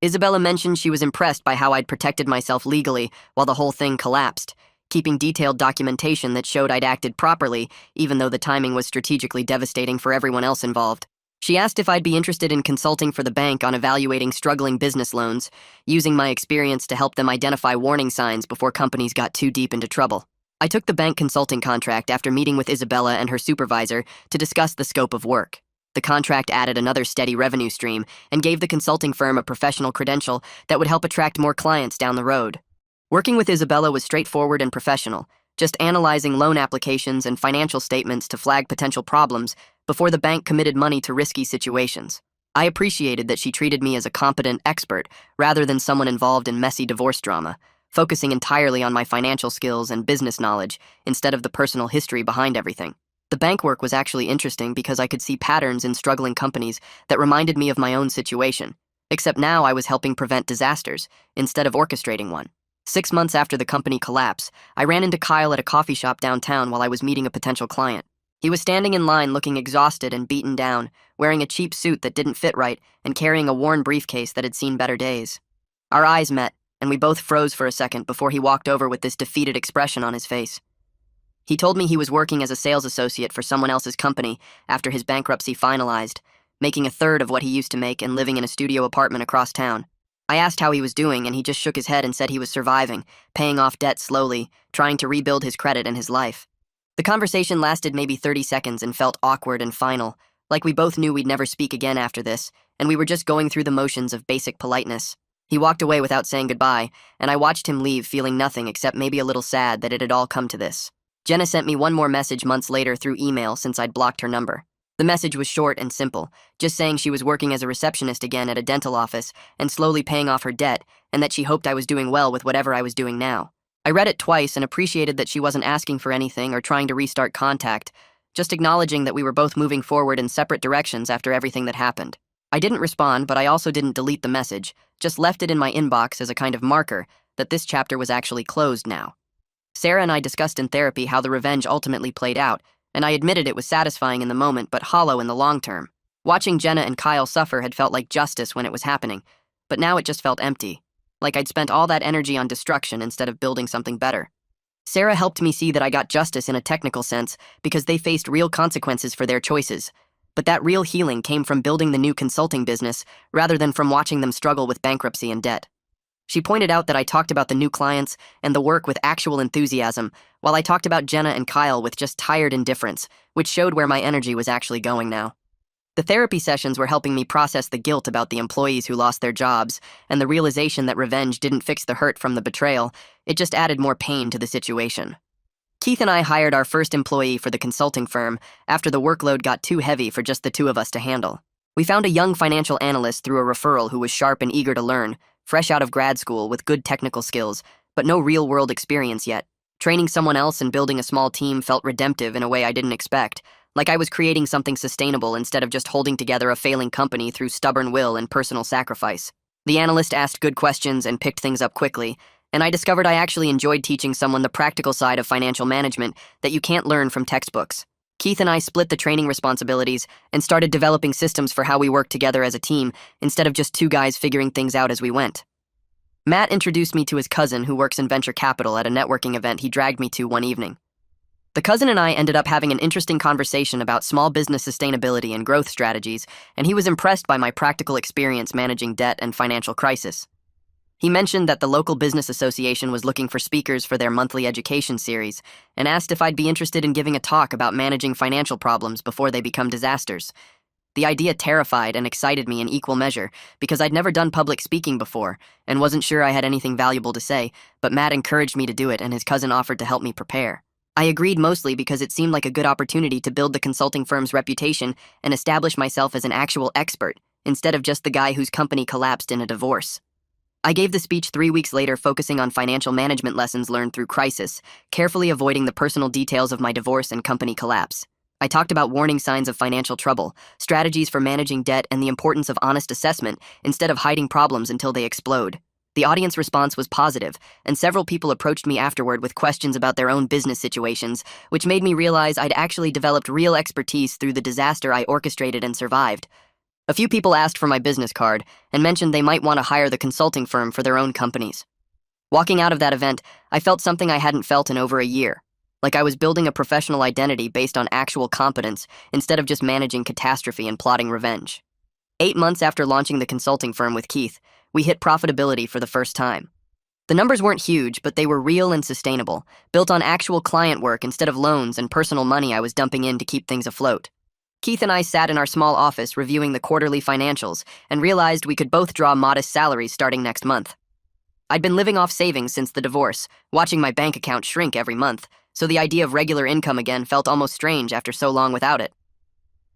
Isabella mentioned she was impressed by how I'd protected myself legally while the whole thing collapsed, keeping detailed documentation that showed I'd acted properly, even though the timing was strategically devastating for everyone else involved. She asked if I'd be interested in consulting for the bank on evaluating struggling business loans, using my experience to help them identify warning signs before companies got too deep into trouble. I took the bank consulting contract after meeting with Isabella and her supervisor to discuss the scope of work. The contract added another steady revenue stream and gave the consulting firm a professional credential that would help attract more clients down the road. Working with Isabella was straightforward and professional, just analyzing loan applications and financial statements to flag potential problems before the bank committed money to risky situations. I appreciated that she treated me as a competent expert rather than someone involved in messy divorce drama, focusing entirely on my financial skills and business knowledge instead of the personal history behind everything. The bank work was actually interesting because I could see patterns in struggling companies that reminded me of my own situation, except now I was helping prevent disasters instead of orchestrating one. 6 months after the company collapse, I ran into Kyle at a coffee shop downtown while I was meeting a potential client. He was standing in line looking exhausted and beaten down, wearing a cheap suit that didn't fit right and carrying a worn briefcase that had seen better days. Our eyes met, and we both froze for a second before he walked over with this defeated expression on his face. He told me he was working as a sales associate for someone else's company after his bankruptcy finalized, making a third of what he used to make and living in a studio apartment across town. I asked how he was doing, and he just shook his head and said he was surviving, paying off debt slowly, trying to rebuild his credit and his life. The conversation lasted maybe 30 seconds and felt awkward and final, like we both knew we'd never speak again after this, and we were just going through the motions of basic politeness. He walked away without saying goodbye, and I watched him leave feeling nothing except maybe a little sad that it had all come to this. Jenna sent me one more message months later through email since I'd blocked her number. The message was short and simple, just saying she was working as a receptionist again at a dental office and slowly paying off her debt, and that she hoped I was doing well with whatever I was doing now. I read it twice and appreciated that she wasn't asking for anything or trying to restart contact, just acknowledging that we were both moving forward in separate directions after everything that happened. I didn't respond, but I also didn't delete the message, just left it in my inbox as a kind of marker that this chapter was actually closed now. Sarah and I discussed in therapy how the revenge ultimately played out, and I admitted it was satisfying in the moment but hollow in the long term. Watching Jenna and Kyle suffer had felt like justice when it was happening, but now it just felt empty, like I'd spent all that energy on destruction instead of building something better. Sarah helped me see that I got justice in a technical sense because they faced real consequences for their choices, but that real healing came from building the new consulting business rather than from watching them struggle with bankruptcy and debt. She pointed out that I talked about the new clients and the work with actual enthusiasm, while I talked about Jenna and Kyle with just tired indifference, which showed where my energy was actually going now. The therapy sessions were helping me process the guilt about the employees who lost their jobs, and the realization that revenge didn't fix the hurt from the betrayal, it just added more pain to the situation. Keith and I hired our first employee for the consulting firm after the workload got too heavy for just the two of us to handle. We found a young financial analyst through a referral who was sharp and eager to learn, fresh out of grad school with good technical skills, but no real-world experience yet. Training someone else and building a small team felt redemptive in a way I didn't expect, like I was creating something sustainable instead of just holding together a failing company through stubborn will and personal sacrifice. The analyst asked good questions and picked things up quickly, and I discovered I actually enjoyed teaching someone the practical side of financial management that you can't learn from textbooks. Keith and I split the training responsibilities and started developing systems for how we work together as a team instead of just two guys figuring things out as we went. Matt introduced me to his cousin who works in venture capital at a networking event he dragged me to one evening. The cousin and I ended up having an interesting conversation about small business sustainability and growth strategies, and he was impressed by my practical experience managing debt and financial crisis. He mentioned that the local business association was looking for speakers for their monthly education series and asked if I'd be interested in giving a talk about managing financial problems before they become disasters. The idea terrified and excited me in equal measure because I'd never done public speaking before and wasn't sure I had anything valuable to say, but Matt encouraged me to do it and his cousin offered to help me prepare. I agreed mostly because it seemed like a good opportunity to build the consulting firm's reputation and establish myself as an actual expert instead of just the guy whose company collapsed in a divorce. I gave the speech 3 weeks later, focusing on financial management lessons learned through crisis, carefully avoiding the personal details of my divorce and company collapse. I talked about warning signs of financial trouble, strategies for managing debt, and the importance of honest assessment instead of hiding problems until they explode. The audience response was positive, and several people approached me afterward with questions about their own business situations, which made me realize I'd actually developed real expertise through the disaster I orchestrated and survived. A few people asked for my business card and mentioned they might want to hire the consulting firm for their own companies. Walking out of that event, I felt something I hadn't felt in over a year. Like I was building a professional identity based on actual competence instead of just managing catastrophe and plotting revenge. 8 months after launching the consulting firm with Keith, we hit profitability for the first time. The numbers weren't huge, but they were real and sustainable, built on actual client work instead of loans and personal money I was dumping in to keep things afloat. Keith and I sat in our small office reviewing the quarterly financials and realized we could both draw modest salaries starting next month. I'd been living off savings since the divorce, watching my bank account shrink every month, so the idea of regular income again felt almost strange after so long without it.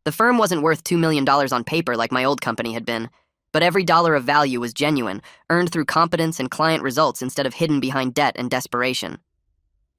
The firm wasn't worth $2 million on paper like my old company had been, but every dollar of value was genuine, earned through competence and client results instead of hidden behind debt and desperation.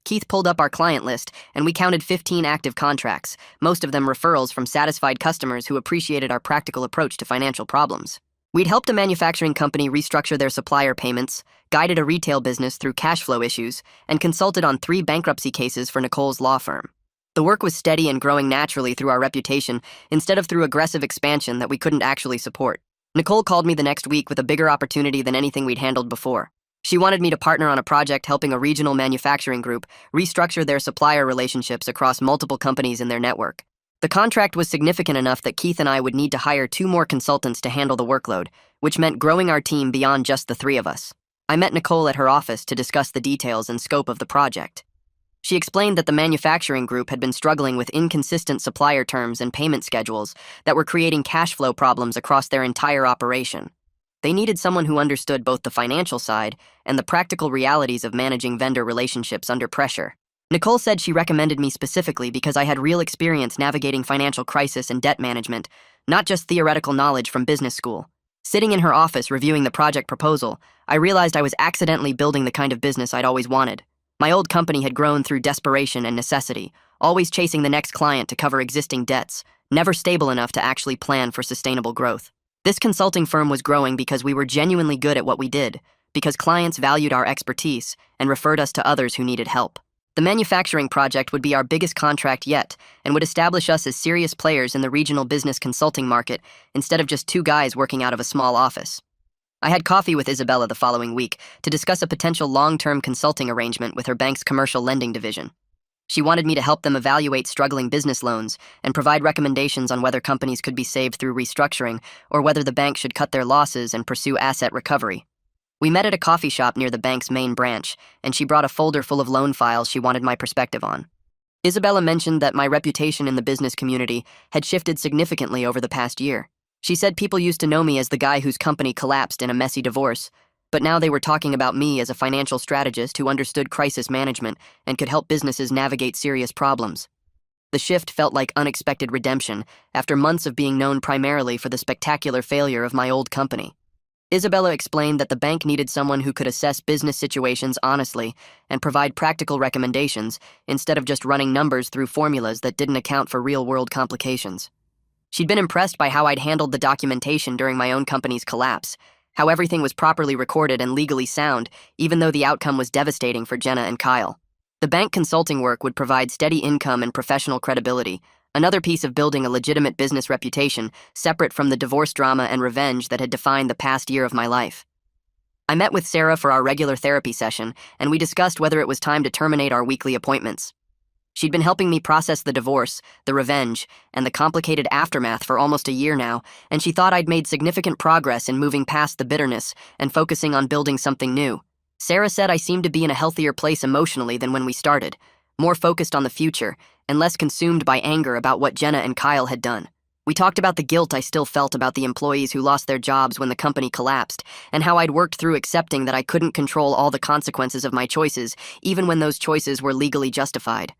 Keith pulled up our client list, and we counted 15 active contracts, most of them referrals from satisfied customers who appreciated our practical approach to financial problems. We'd helped a manufacturing company restructure their supplier payments, guided a retail business through cash flow issues, and consulted on 3 bankruptcy cases for Nicole's law firm. The work was steady and growing naturally through our reputation instead of through aggressive expansion that we couldn't actually support. Nicole called me the next week with a bigger opportunity than anything we'd handled before. She wanted me to partner on a project helping a regional manufacturing group restructure their supplier relationships across multiple companies in their network. The contract was significant enough that Keith and I would need to hire 2 more consultants to handle the workload, which meant growing our team beyond just the 3 of us. I met Nicole at her office to discuss the details and scope of the project. She explained that the manufacturing group had been struggling with inconsistent supplier terms and payment schedules that were creating cash flow problems across their entire operation. They needed someone who understood both the financial side and the practical realities of managing vendor relationships under pressure. Nicole said she recommended me specifically because I had real experience navigating financial crisis and debt management, not just theoretical knowledge from business school. Sitting in her office reviewing the project proposal, I realized I was accidentally building the kind of business I'd always wanted. My old company had grown through desperation and necessity, always chasing the next client to cover existing debts, never stable enough to actually plan for sustainable growth. This consulting firm was growing because we were genuinely good at what we did, because clients valued our expertise and referred us to others who needed help. The manufacturing project would be our biggest contract yet and would establish us as serious players in the regional business consulting market instead of just 2 guys working out of a small office. I had coffee with Isabella the following week to discuss a potential long-term consulting arrangement with her bank's commercial lending division. She wanted me to help them evaluate struggling business loans and provide recommendations on whether companies could be saved through restructuring or whether the bank should cut their losses and pursue asset recovery. We met at a coffee shop near the bank's main branch, and she brought a folder full of loan files she wanted my perspective on. Isabella mentioned that my reputation in the business community had shifted significantly over the past year. She said people used to know me as the guy whose company collapsed in a messy divorce, but now they were talking about me as a financial strategist who understood crisis management and could help businesses navigate serious problems. The shift felt like unexpected redemption after months of being known primarily for the spectacular failure of my old company. Isabella explained that the bank needed someone who could assess business situations honestly and provide practical recommendations instead of just running numbers through formulas that didn't account for real-world complications. She'd been impressed by how I'd handled the documentation during my own company's collapse, how everything was properly recorded and legally sound, even though the outcome was devastating for Jenna and Kyle. The bank consulting work would provide steady income and professional credibility, another piece of building a legitimate business reputation separate from the divorce drama and revenge that had defined the past year of my life. I met with Sarah for our regular therapy session, and we discussed whether it was time to terminate our weekly appointments. She'd been helping me process the divorce, the revenge, and the complicated aftermath for almost a year now, and she thought I'd made significant progress in moving past the bitterness and focusing on building something new. Sarah said I seemed to be in a healthier place emotionally than when we started, more focused on the future, and less consumed by anger about what Jenna and Kyle had done. We talked about the guilt I still felt about the employees who lost their jobs when the company collapsed, and how I'd worked through accepting that I couldn't control all the consequences of my choices, even when those choices were legally justified.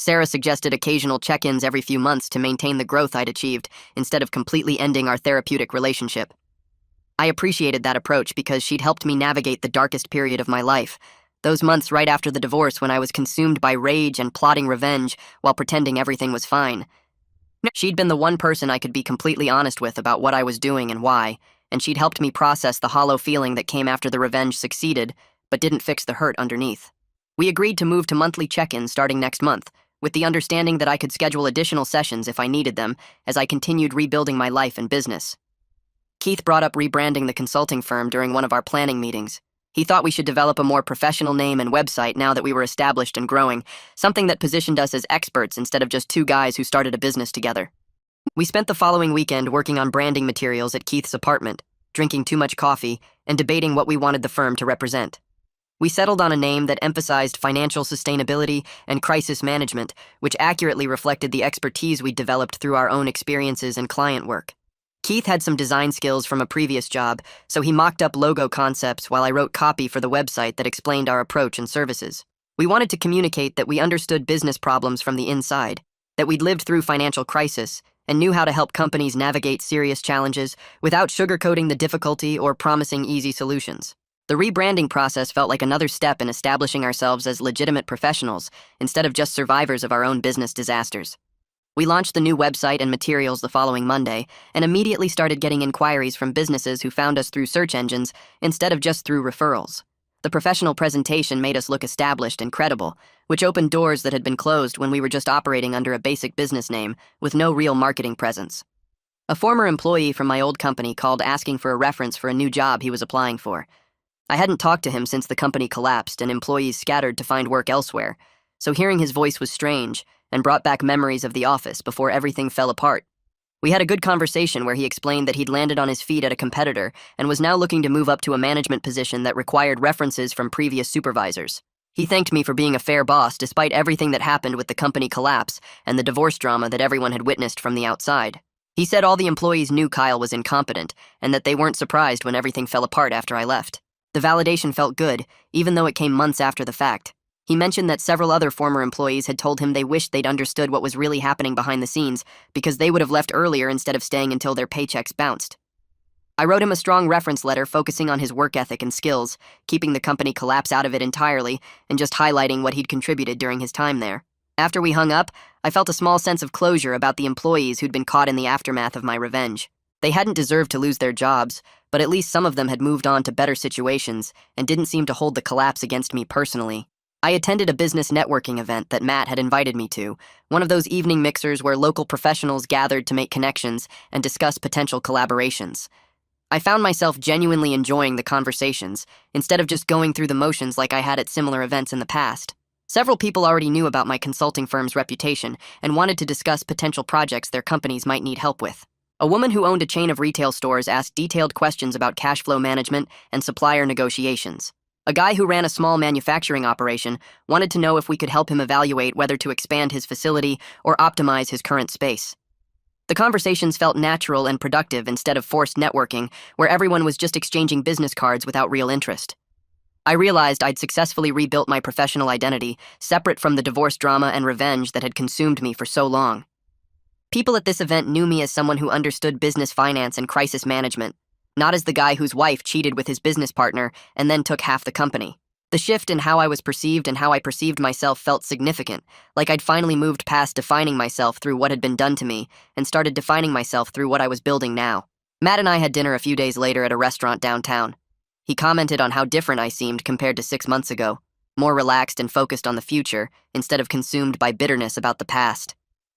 Sarah suggested occasional check-ins every few months to maintain the growth I'd achieved, instead of completely ending our therapeutic relationship. I appreciated that approach because she'd helped me navigate the darkest period of my life, those months right after the divorce when I was consumed by rage and plotting revenge while pretending everything was fine. She'd been the one person I could be completely honest with about what I was doing and why, and she'd helped me process the hollow feeling that came after the revenge succeeded, but didn't fix the hurt underneath. We agreed to move to monthly check-ins starting next month, with the understanding that I could schedule additional sessions if I needed them as I continued rebuilding my life and business. Keith brought up rebranding the consulting firm during one of our planning meetings. He thought we should develop a more professional name and website now that we were established and growing, something that positioned us as experts instead of just two guys who started a business together. We spent the following weekend working on branding materials at Keith's apartment, drinking too much coffee, and debating what we wanted the firm to represent. We settled on a name that emphasized financial sustainability and crisis management, which accurately reflected the expertise we'd developed through our own experiences and client work. Keith had some design skills from a previous job, so he mocked up logo concepts while I wrote copy for the website that explained our approach and services. We wanted to communicate that we understood business problems from the inside, that we'd lived through financial crisis, and knew how to help companies navigate serious challenges without sugarcoating the difficulty or promising easy solutions. The rebranding process felt like another step in establishing ourselves as legitimate professionals instead of just survivors of our own business disasters. We launched the new website and materials the following Monday and immediately started getting inquiries from businesses who found us through search engines instead of just through referrals. The professional presentation made us look established and credible, which opened doors that had been closed when we were just operating under a basic business name with no real marketing presence. A former employee from my old company called asking for a reference for a new job he was applying for. I hadn't talked to him since the company collapsed and employees scattered to find work elsewhere, so hearing his voice was strange and brought back memories of the office before everything fell apart. We had a good conversation where he explained that he'd landed on his feet at a competitor and was now looking to move up to a management position that required references from previous supervisors. He thanked me for being a fair boss despite everything that happened with the company collapse and the divorce drama that everyone had witnessed from the outside. He said all the employees knew Kyle was incompetent and that they weren't surprised when everything fell apart after I left. The validation felt good, even though it came months after the fact. He mentioned that several other former employees had told him they wished they'd understood what was really happening behind the scenes because they would have left earlier instead of staying until their paychecks bounced. I wrote him a strong reference letter focusing on his work ethic and skills, keeping the company collapse out of it entirely, and just highlighting what he'd contributed during his time there. After we hung up, I felt a small sense of closure about the employees who'd been caught in the aftermath of my revenge. They hadn't deserved to lose their jobs, but at least some of them had moved on to better situations and didn't seem to hold the collapse against me personally. I attended a business networking event that Matt had invited me to, one of those evening mixers where local professionals gathered to make connections and discuss potential collaborations. I found myself genuinely enjoying the conversations, instead of just going through the motions like I had at similar events in the past. Several people already knew about my consulting firm's reputation and wanted to discuss potential projects their companies might need help with. A woman who owned a chain of retail stores asked detailed questions about cash flow management and supplier negotiations. A guy who ran a small manufacturing operation wanted to know if we could help him evaluate whether to expand his facility or optimize his current space. The conversations felt natural and productive instead of forced networking, where everyone was just exchanging business cards without real interest. I realized I'd successfully rebuilt my professional identity, separate from the divorce drama and revenge that had consumed me for so long. People at this event knew me as someone who understood business finance and crisis management, not as the guy whose wife cheated with his business partner and then took half the company. The shift in how I was perceived and how I perceived myself felt significant, like I'd finally moved past defining myself through what had been done to me and started defining myself through what I was building now. Matt and I had dinner a few days later at a restaurant downtown. He commented on how different I seemed compared to 6 months ago, more relaxed and focused on the future instead of consumed by bitterness about the past.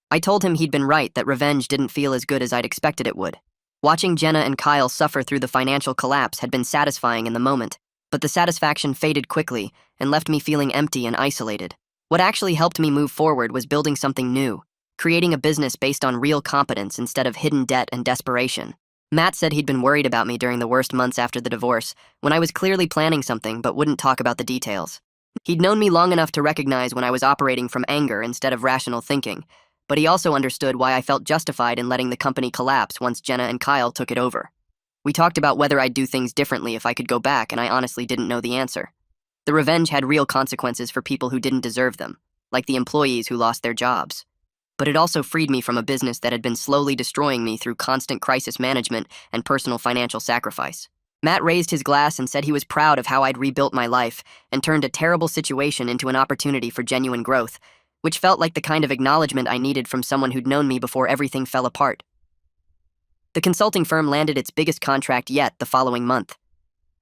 I told him he'd been right that revenge didn't feel as good as I'd expected it would. Watching Jenna and Kyle suffer through the financial collapse had been satisfying in the moment, but the satisfaction faded quickly and left me feeling empty and isolated. What actually helped me move forward was building something new, creating a business based on real competence instead of hidden debt and desperation. Matt said he'd been worried about me during the worst months after the divorce, when I was clearly planning something but wouldn't talk about the details. He'd known me long enough to recognize when I was operating from anger instead of rational thinking, but he also understood why I felt justified in letting the company collapse once Jenna and Kyle took it over. We talked about whether I'd do things differently if I could go back, and I honestly didn't know the answer. The revenge had real consequences for people who didn't deserve them, like the employees who lost their jobs. But it also freed me from a business that had been slowly destroying me through constant crisis management and personal financial sacrifice. Matt raised his glass and said he was proud of how I'd rebuilt my life and turned a terrible situation into an opportunity for genuine growth, which felt like the kind of acknowledgement I needed from someone who'd known me before everything fell apart. The consulting firm landed its biggest contract yet the following month.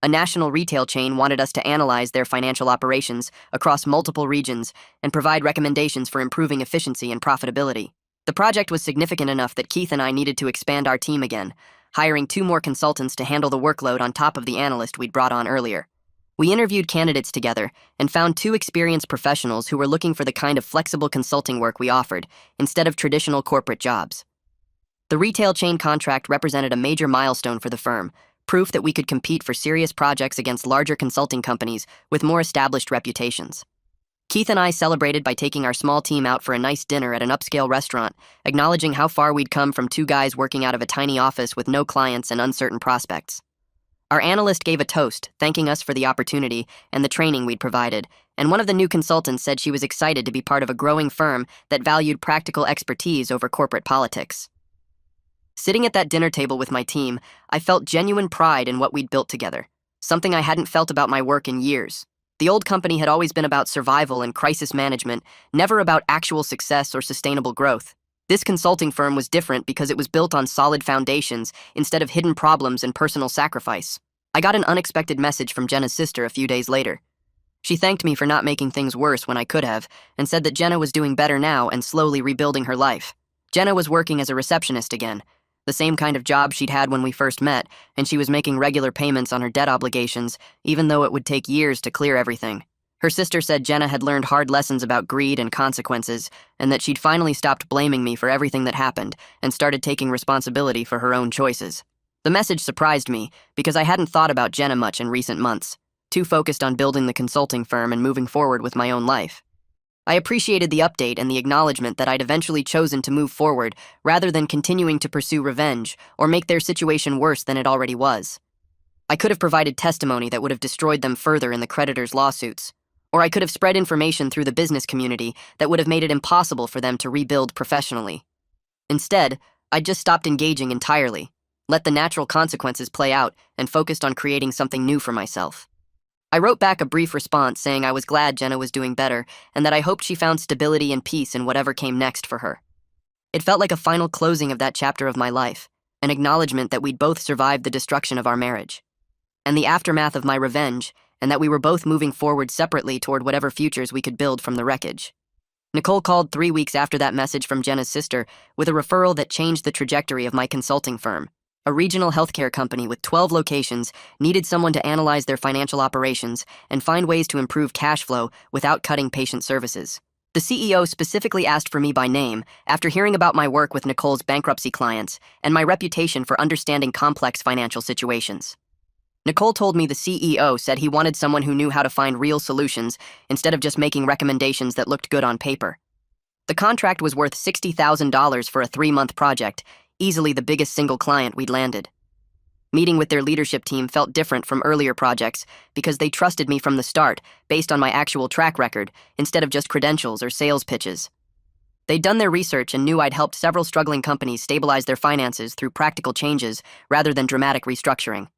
A national retail chain wanted us to analyze their financial operations across multiple regions and provide recommendations for improving efficiency and profitability. The project was significant enough that Keith and I needed to expand our team again, hiring 2 more consultants to handle the workload on top of the analyst we'd brought on earlier. We interviewed candidates together and found two experienced professionals who were looking for the kind of flexible consulting work we offered, instead of traditional corporate jobs. The retail chain contract represented a major milestone for the firm, proof that we could compete for serious projects against larger consulting companies with more established reputations. Keith and I celebrated by taking our small team out for a nice dinner at an upscale restaurant, acknowledging how far we'd come from two guys working out of a tiny office with no clients and uncertain prospects. Our analyst gave a toast, thanking us for the opportunity and the training we'd provided, and one of the new consultants said she was excited to be part of a growing firm that valued practical expertise over corporate politics. Sitting at that dinner table with my team, I felt genuine pride in what we'd built together, something I hadn't felt about my work in years. The old company had always been about survival and crisis management, never about actual success or sustainable growth. This consulting firm was different because it was built on solid foundations instead of hidden problems and personal sacrifice. I got an unexpected message from Jenna's sister a few days later. She thanked me for not making things worse when I could have, and said that Jenna was doing better now and slowly rebuilding her life. Jenna was working as a receptionist again, the same kind of job she'd had when we first met, and she was making regular payments on her debt obligations, even though it would take years to clear everything. Her sister said Jenna had learned hard lessons about greed and consequences, and that she'd finally stopped blaming me for everything that happened and started taking responsibility for her own choices. The message surprised me because I hadn't thought about Jenna much in recent months, too focused on building the consulting firm and moving forward with my own life. I appreciated the update and the acknowledgement that I'd eventually chosen to move forward rather than continuing to pursue revenge or make their situation worse than it already was. I could have provided testimony that would have destroyed them further in the creditors' lawsuits, or I could have spread information through the business community that would have made it impossible for them to rebuild professionally. Instead, I just stopped engaging entirely, let the natural consequences play out, and focused on creating something new for myself. I wrote back a brief response saying I was glad Jenna was doing better and that I hoped she found stability and peace in whatever came next for her. It felt like a final closing of that chapter of my life, an acknowledgement that we'd both survived the destruction of our marriage, and the aftermath of my revenge, and that we were both moving forward separately toward whatever futures we could build from the wreckage. Nicole called 3 weeks after that message from Jenna's sister with a referral that changed the trajectory of my consulting firm. A regional healthcare company with 12 locations needed someone to analyze their financial operations and find ways to improve cash flow without cutting patient services. The CEO specifically asked for me by name after hearing about my work with Nicole's bankruptcy clients and my reputation for understanding complex financial situations. Nicole told me the CEO said he wanted someone who knew how to find real solutions instead of just making recommendations that looked good on paper. The contract was worth $60,000 for a 3-month project, easily the biggest single client we'd landed. Meeting with their leadership team felt different from earlier projects because they trusted me from the start based on my actual track record instead of just credentials or sales pitches. They'd done their research and knew I'd helped several struggling companies stabilize their finances through practical changes rather than dramatic restructuring.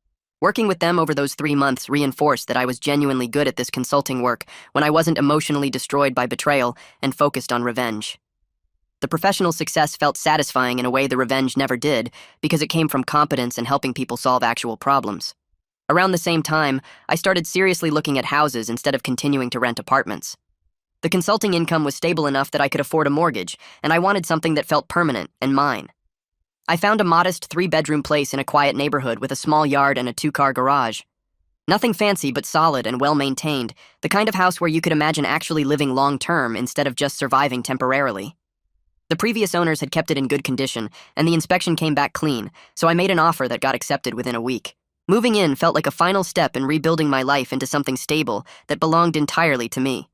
Working with them over those 3 months reinforced that I was genuinely good at this consulting work when I wasn't emotionally destroyed by betrayal and focused on revenge. The professional success felt satisfying in a way the revenge never did because it came from competence and helping people solve actual problems. Around the same time, I started seriously looking at houses instead of continuing to rent apartments. The consulting income was stable enough that I could afford a mortgage, and I wanted something that felt permanent and mine. I found a modest 3-bedroom place in a quiet neighborhood with a small yard and a 2-car garage. Nothing fancy but solid and well-maintained, the kind of house where you could imagine actually living long-term instead of just surviving temporarily. The previous owners had kept it in good condition, and the inspection came back clean, so I made an offer that got accepted within a week. Moving in felt like a final step in rebuilding my life into something stable that belonged entirely to me.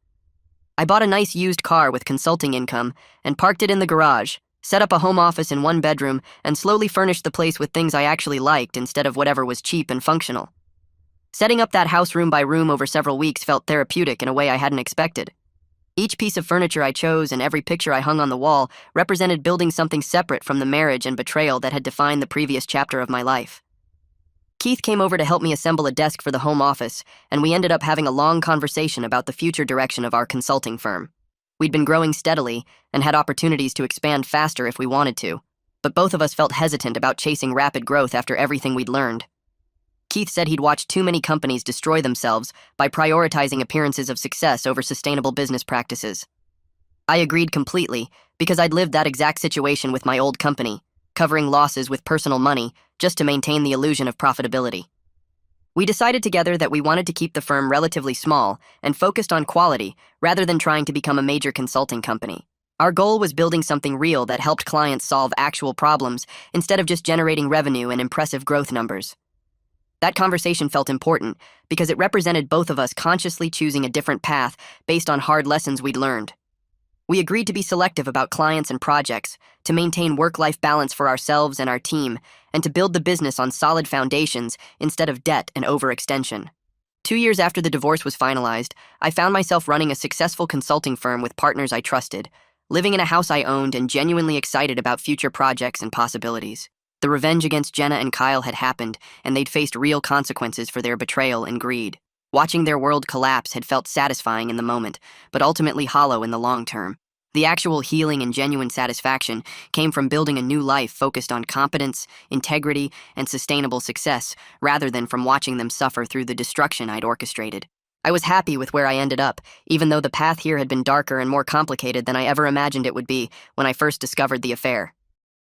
I bought a nice used car with consulting income and parked it in the garage, set up a home office in 1 bedroom, and slowly furnished the place with things I actually liked instead of whatever was cheap and functional. Setting up that house room by room over several weeks felt therapeutic in a way I hadn't expected. Each piece of furniture I chose and every picture I hung on the wall represented building something separate from the marriage and betrayal that had defined the previous chapter of my life. Keith came over to help me assemble a desk for the home office, and we ended up having a long conversation about the future direction of our consulting firm. We'd been growing steadily and had opportunities to expand faster if we wanted to, but both of us felt hesitant about chasing rapid growth after everything we'd learned. Keith said he'd watched too many companies destroy themselves by prioritizing appearances of success over sustainable business practices. I agreed completely because I'd lived that exact situation with my old company, covering losses with personal money just to maintain the illusion of profitability. We decided together that we wanted to keep the firm relatively small and focused on quality rather than trying to become a major consulting company. Our goal was building something real that helped clients solve actual problems instead of just generating revenue and impressive growth numbers. That conversation felt important because it represented both of us consciously choosing a different path based on hard lessons we'd learned. We agreed to be selective about clients and projects, to maintain work-life balance for ourselves and our team, and to build the business on solid foundations instead of debt and overextension. 2 years after the divorce was finalized, I found myself running a successful consulting firm with partners I trusted, living in a house I owned and genuinely excited about future projects and possibilities. The revenge against Jenna and Kyle had happened, and they'd faced real consequences for their betrayal and greed. Watching their world collapse had felt satisfying in the moment, but ultimately hollow in the long term. The actual healing and genuine satisfaction came from building a new life focused on competence, integrity, and sustainable success, rather than from watching them suffer through the destruction I'd orchestrated. I was happy with where I ended up, even though the path here had been darker and more complicated than I ever imagined it would be when I first discovered the affair.